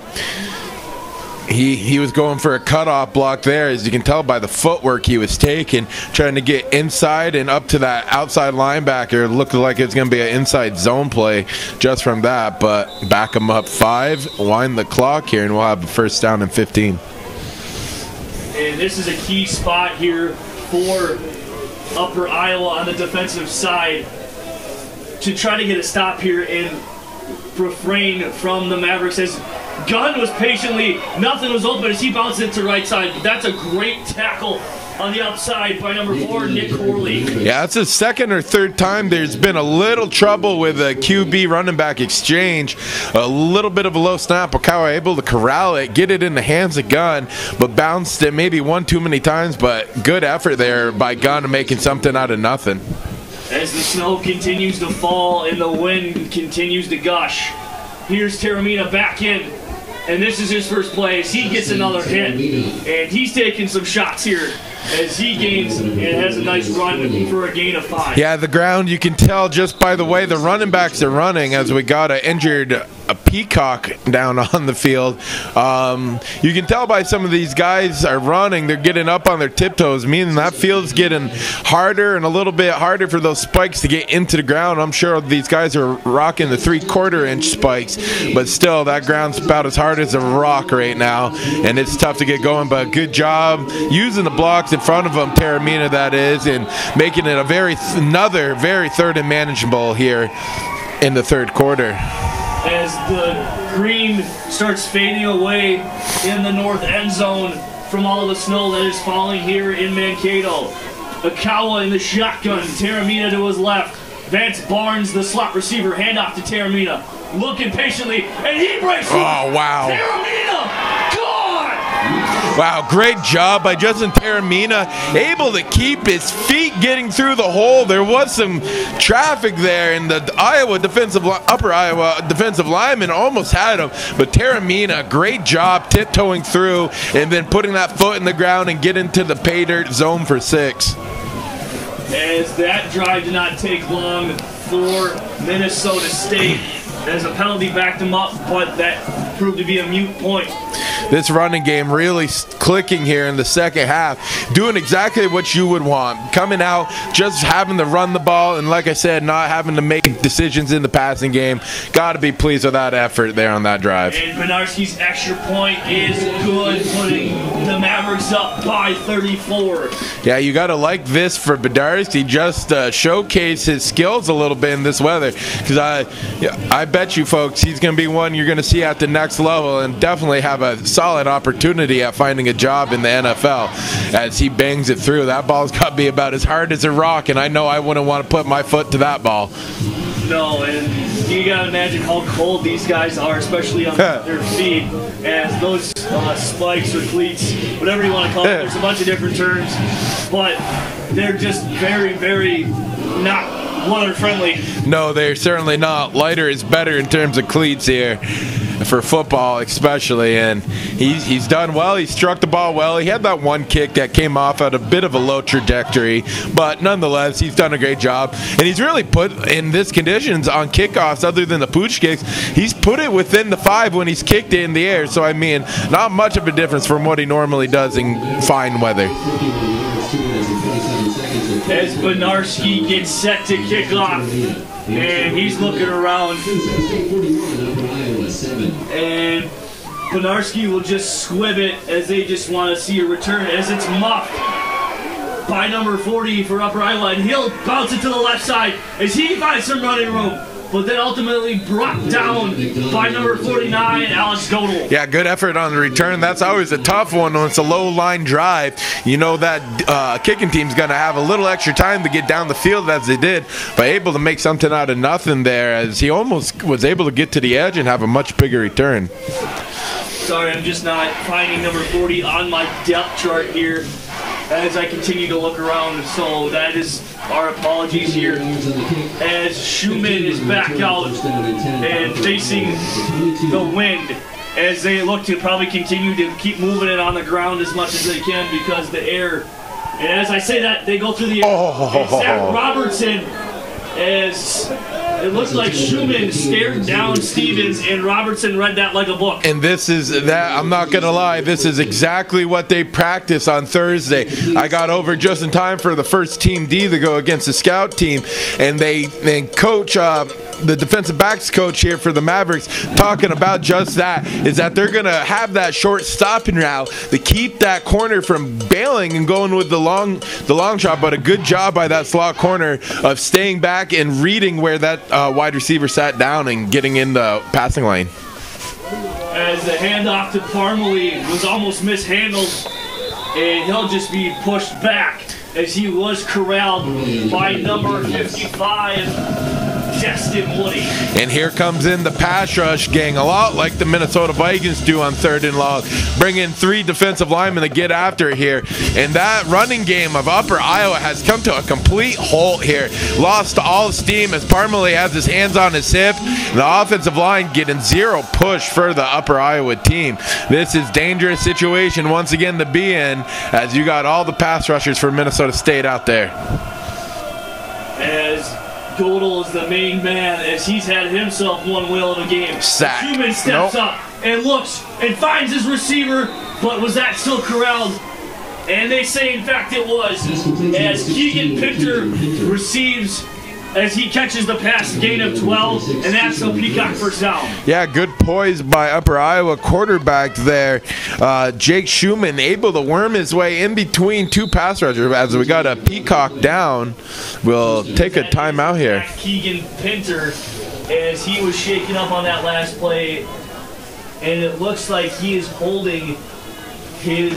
He was going for a cutoff block there, as you can tell by the footwork he was taking, trying to get inside and up to that outside linebacker. It looked like it was going to be an inside zone play just from that, but back him up 5, wind the clock here, and we'll have a first down and 15. And this is a key spot here for Upper Iowa on the defensive side to try to get a stop here and refrain from the Mavericks. As Gunn was patiently, nothing was open as he bounced it to right side. But that's a great tackle on the outside by number 4, Nick Corley. Yeah, that's the 2nd or 3rd time there's been a little trouble with a QB running back exchange. A little bit of a low snap. Okawa able to corral it, get it in the hands of Gunn, but bounced it maybe one too many times. But good effort there by Gunn making something out of nothing. As the snow continues to fall and the wind continues to gush, here's Taramina back in. And this is his first play as he gets another hit. And he's taking some shots here as he gains and has a nice run for a gain of 5. Yeah, the ground, you can tell just by the way the running backs are running, as we got an injured peacock down on the field. You can tell by some of these guys are running, they're getting up on their tiptoes, meaning that field's getting harder and a little bit harder for those spikes to get into the ground. I'm sure these guys are rocking the 3/4 inch spikes, but still that ground's about as hard as a rock right now, and it's tough to get going. But good job using the blocks in front of them, Taramina that is, and making it another very 3rd and manageable here in the 3rd quarter. As the green starts fading away in the north end zone from all the snow that is falling here in Mankato. Akawa in the shotgun, Taramina to his left. Vance Barnes, the slot receiver, handoff to Taramina. Looking patiently, and he breaks through. Oh, wow. Taramina, gone! Wow, great job by Justin Taramina, able to keep his feet getting through the hole. There was some traffic there, and the Upper Iowa defensive lineman almost had him. But Taramina, great job tiptoeing through and then putting that foot in the ground and getting to the pay dirt zone for 6. As that drive did not take long for Minnesota State, as a penalty backed him up, but that proved to be a moot point. This running game really clicking here in the second half, doing exactly what you would want. Coming out, just having to run the ball, and like I said, not having to make decisions in the passing game. Got to be pleased with that effort there on that drive. And Benarski's extra point is good, putting the Mavericks up by 34. Yeah, you got to like this for Bedarski. Just showcase his skills a little bit in this weather, because I bet you folks he's going to be one you're going to see at the next level and definitely have a solid opportunity at finding a job in the NFL as he bangs it through. That ball's got to be about as hard as a rock, and I know I wouldn't want to put my foot to that ball. No, and you gotta imagine how cold these guys are, especially on their feet, as those spikes or cleats, whatever you want to call it. There's a bunch of different terms, but they're just very, very not water friendly. No, they're certainly not. Lighter is better in terms of cleats here, for football especially, and he's done well. He struck the ball well. He had that one kick that came off at a bit of a low trajectory, but nonetheless, he's done a great job. And he's really put in this conditions on kickoffs, other than the pooch kicks, he's put it within the 5 when he's kicked it in the air. So, I mean, not much of a difference from what he normally does in fine weather. As Benarski gets set to kick off, and he's looking around, and Benarski will just squib it as they just want to see a return, as it's muffed by number 40 for Upper Iowa, and he'll bounce it to the left side as he finds some running room, but then ultimately brought down by number 49, Alex Godel. Yeah, good effort on the return. That's always a tough one when it's a low-line drive. You know that kicking team's going to have a little extra time to get down the field as they did, but able to make something out of nothing there, as he almost was able to get to the edge and have a much bigger return. Sorry, I'm just not finding number 40 on my depth chart here as I continue to look around, so that is our apologies here. As Schumann is back out and facing the wind, as they look to probably continue to keep moving it on the ground as much as they can because the air. And as I say that, they go through the air. And Zach Robertson, as it looked like Schumann stared down Stevens, and Robertson read that like a book. And this is that, I'm not going to lie, this is exactly what they practice on Thursday. I got over just in time for the first team D to go against the scout team, and coach, the defensive backs coach here for the Mavericks, talking about just that, is that they're going to have that short stopping route to keep that corner from bailing and going with the long shot, but a good job by that slot corner of staying back and reading where that wide receiver sat down and getting in the passing lane. As the handoff to Parmalee was almost mishandled, and he'll just be pushed back as he was corralled by number 55. Justin Woody. And here comes in the pass rush gang, a lot like the Minnesota Vikings do on 3rd and long. Bring in 3 defensive linemen to get after it here. And that running game of Upper Iowa has come to a complete halt here. Lost all steam as Parmalee has his hands on his hip. The offensive line getting 0 push for the Upper Iowa team. This is a dangerous situation once again to be in, as you got all the pass rushers for Minnesota State out there. As Godel is the main man, as he's had himself one whale of a game. Sack. Schumann steps up and looks and finds his receiver, but was that still corralled? And they say, in fact, it was, as Keegan Pinter receives, as he catches the pass, gain of 12, and that's the Peacock first down. Yeah, good poise by Upper Iowa quarterback there. Jake Schumann able to worm his way in between 2 pass rushers as we got a Peacock down. We'll take a timeout here. Keegan Pinter, as he was shaken up on that last play, and it looks like he is holding his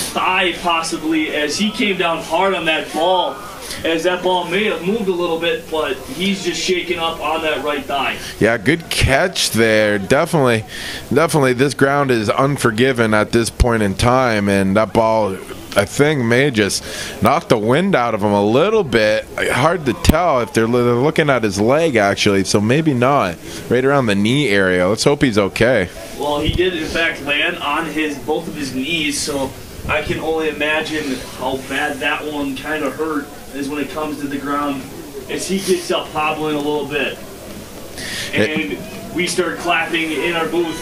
thigh possibly, as he came down hard on that ball. As that ball may have moved a little bit, but he's just shaking up on that right thigh. Yeah, good catch there. Definitely this ground is unforgiving at this point in time, and that ball, I think, may just knock the wind out of him a little bit. Hard to tell if they're looking at his leg, actually, so maybe not. Right around the knee area. Let's hope he's okay. Well, he did, in fact, land on both of his knees, so I can only imagine how bad that one kind of hurt is when it comes to the ground, as he gets up hobbling a little bit. And we start clapping in our booth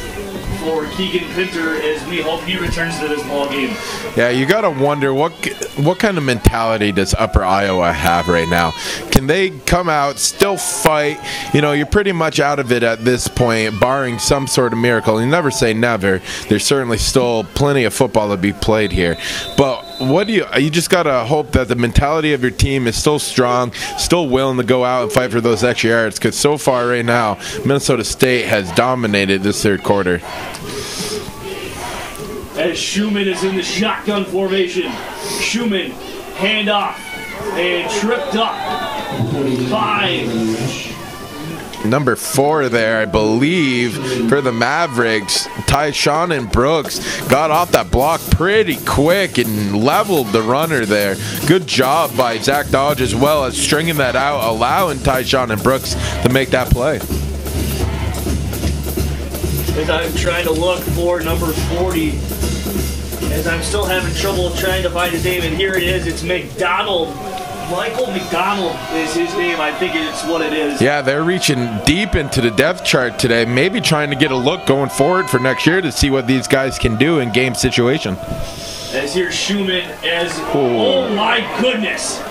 for Keegan Pinter as we hope he returns to this ball game. Yeah, you got to wonder what kind of mentality does Upper Iowa have right now? Can they come out, still fight? You know, you're pretty much out of it at this point, barring some sort of miracle. You never say never. There's certainly still plenty of football to be played here. But you just got to hope that the mentality of your team is still strong, still willing to go out and fight for those extra yards, because so far right now, Minnesota State has dominated this 3rd quarter. as Schumann is in the shotgun formation. Schumann, handoff, and tripped up by number 4 there, I believe, for the Mavericks. Tyshawn and Brooks got off that block pretty quick and leveled the runner there. Good job by Zach Dodge as well as stringing that out, allowing Tyshawn and Brooks to make that play. As I'm trying to look for number 40, as I'm still having trouble trying to find his name, and here it is, it's McDonald. Michael McDonald is his name. I think it's what it is. Yeah, they're reaching deep into the depth chart today, maybe trying to get a look going forward for next year to see what these guys can do in game situation. As here's Schumann as, oh my goodness.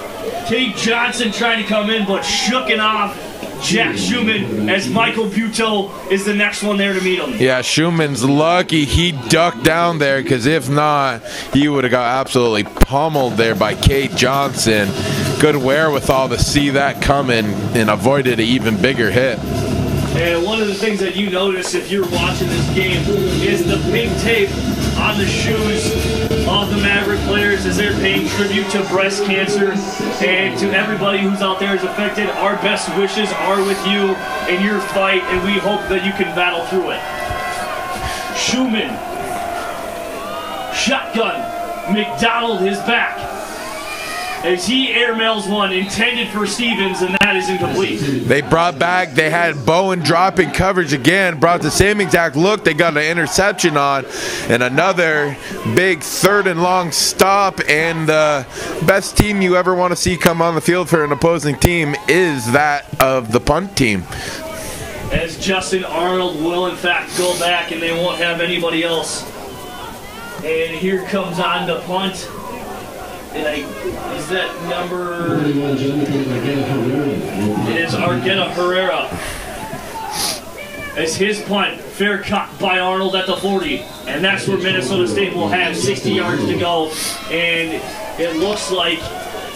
Tate Johnson trying to come in, but shooken off Jack Schumann as Michael Buteau is the next one there to meet him. Yeah, Schumann's lucky he ducked down there, because if not, he would have got absolutely pummeled there by Kate Johnson. Good wherewithal to see that coming and avoided an even bigger hit. And one of the things that you notice if you're watching this game is the pink tape on the shoes of the Maverick players as they're paying tribute to breast cancer. And to everybody who's out there is affected, our best wishes are with you in your fight, and we hope that you can battle through it. Schumann, shotgun, McDonald is back as he airmails one intended for Stevens, and that is incomplete. They brought back, they had Bowen dropping coverage again, brought the same exact look they got an interception on, and another big 3rd and long stop, and the best team you ever want to see come on the field for an opposing team is that of the punt team. As Justin Arnold will in fact go back, and they won't have anybody else. And here comes on the punt. And is that number? It is Argueta Herrera. As his punt, fair cut by Arnold at the 40. And that's where Minnesota State will have 60 yards to go. And it looks like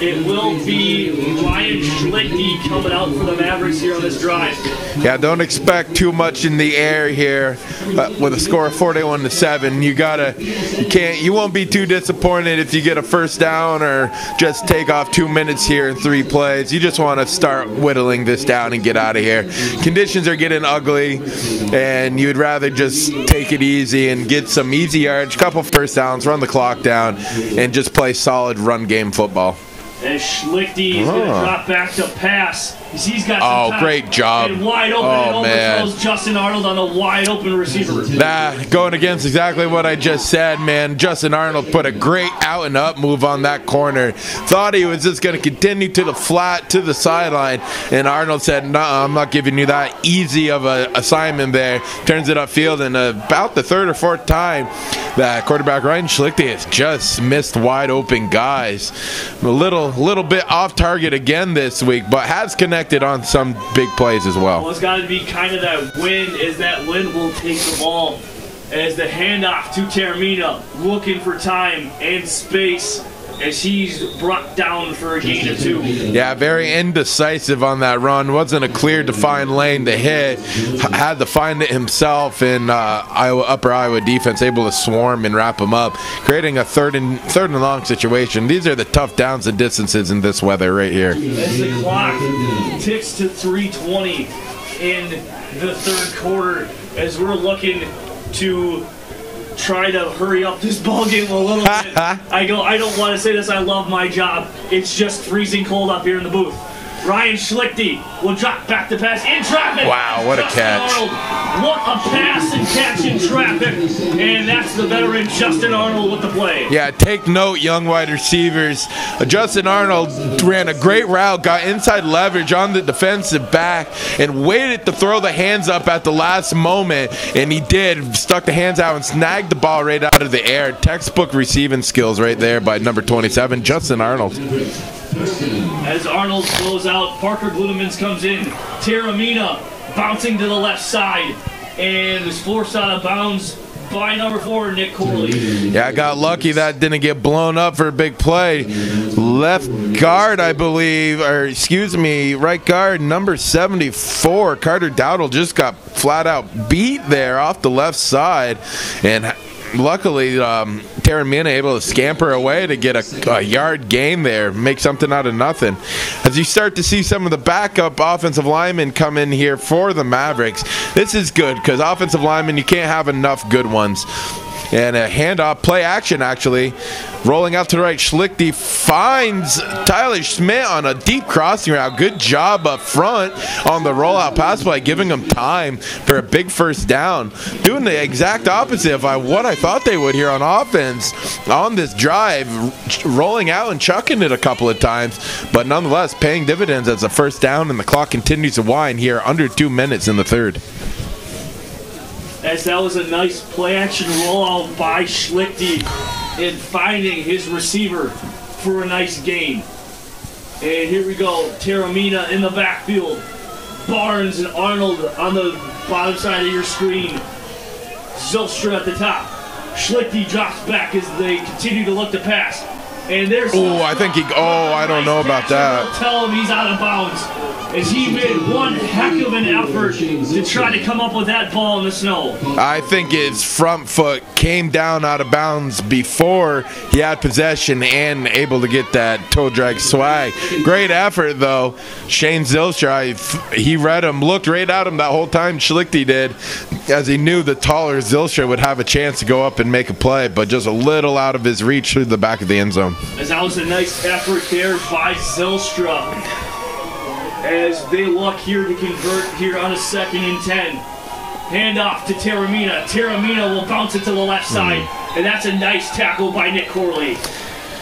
it will be Ryan Schlichty coming out for the Mavericks here on this drive. Yeah, don't expect too much in the air here with a score of 41-7. You won't be too disappointed if you get a first down or just take off 2 minutes here in 3 plays. You just want to start whittling this down and get out of here. Conditions are getting ugly, and you'd rather just take it easy and get some easy yards, couple first downs, run the clock down, and just play solid run game football. And Schlichty is going to drop back to pass. He's got some time. Great job. And wide open. And overthrows Justin Arnold on the wide open receiver. Going against exactly what I just said, man. Justin Arnold put a great out and up move on that corner. Thought he was just going to continue to the flat, to the sideline. And Arnold said, no, I'm not giving you that easy of a assignment there. Turns it upfield, and about the 3rd or 4th time that quarterback Ryan Schlichty has just missed wide open guys. A little bit off target again this week, but has connected on some big plays as well. Well, it's got to be kind of that wind, as that wind will take the ball. As the handoff to Taramina, looking for time and space as he's brought down for a gain of 2. Yeah, very indecisive on that run. Wasn't a clear, defined lane to hit. Had to find it himself, and Upper Iowa defense able to swarm and wrap him up, creating a third and long situation. These are the tough downs and distances in this weather right here. As the clock ticks to 3:20 in the 3rd quarter, as we're looking to try to hurry up this ball game a little bit. I don't want to say this, I love my job. It's just freezing cold up here in the booth. Ryan Schlichty will drop back to pass in traffic. Wow, what a catch. Arnold, what a pass and catch in traffic. And that's the veteran Justin Arnold with the play. Yeah, take note, young wide receivers. Justin Arnold ran a great route, got inside leverage on the defensive back, and waited to throw the hands up at the last moment. And he did. Stuck the hands out and snagged the ball right out of the air. Textbook receiving skills right there by number 27, Justin Arnold. As Arnold flows out, Parker Glutemans comes in. Taramina bouncing to the left side and is forced out of bounds by number 4, Nick Corley. Yeah, I got lucky that didn't get blown up for a big play. Left guard, I believe, or excuse me, right guard, number 74, Carter Dowdle just got flat out beat there off the left side, and luckily, Taramina able to scamper away to get a yard gain there, make something out of nothing. As you start to see some of the backup offensive linemen come in here for the Mavericks, this is good because offensive linemen, you can't have enough good ones. And a handoff, play action actually. Rolling out to the right, Schlichty finds Tyler Schmidt on a deep crossing route. Good job up front on the rollout pass play, giving him time for a big first down. Doing the exact opposite of what I thought they would here on offense on this drive. Rolling out and chucking it a couple of times, but nonetheless paying dividends as a first down, and the clock continues to wind here under 2 minutes in the third. As that was a nice play-action rollout by Schlichty in finding his receiver for a nice gain. And here we go, Taramina in the backfield. Barnes and Arnold on the bottom side of your screen. Zylstra at the top. Schlichty drops back as they continue to look to pass. And there's I think I don't know about that. They'll tell him he's out of bounds. As he made one heck of an effort to try to come up with that ball in the snow. I think his front foot came down out of bounds before he had possession and able to get that toe drag swag. Great effort, though. Shane Zylstra, he read him, looked right at him that whole time, Schlichty did, as he knew the taller Zylstra would have a chance to go up and make a play, but just a little out of his reach through the back of the end zone. As that was a nice effort there by Zylstra. As they look here to convert here on a 2nd and 10. Handoff to Taramina. Taramina will bounce it to the left side. And that's a nice tackle by Nick Corley.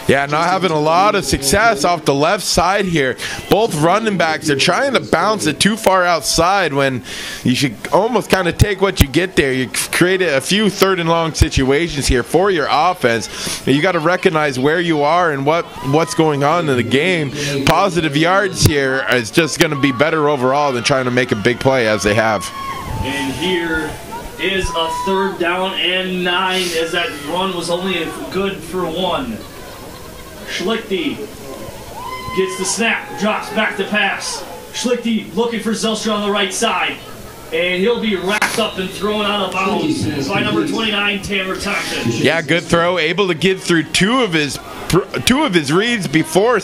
Yeah, not having a lot of success off the left side here. Both running backs are trying to bounce it too far outside when you should almost kind of take what you get there. You created a few 3rd and long situations here for your offense. You got to recognize where you are and what's going on in the game. Positive yards here is just going to be better overall than trying to make a big play as they have. And here is a 3rd down and 9 as that run was only good for 1. Schlichty gets the snap, drops back to pass. Schlichty looking for Zylstra on the right side. And he'll be wrapped up and thrown out of bounds by number 29, Tanner Thompson. Yeah, good throw. Able to get through two of his reads before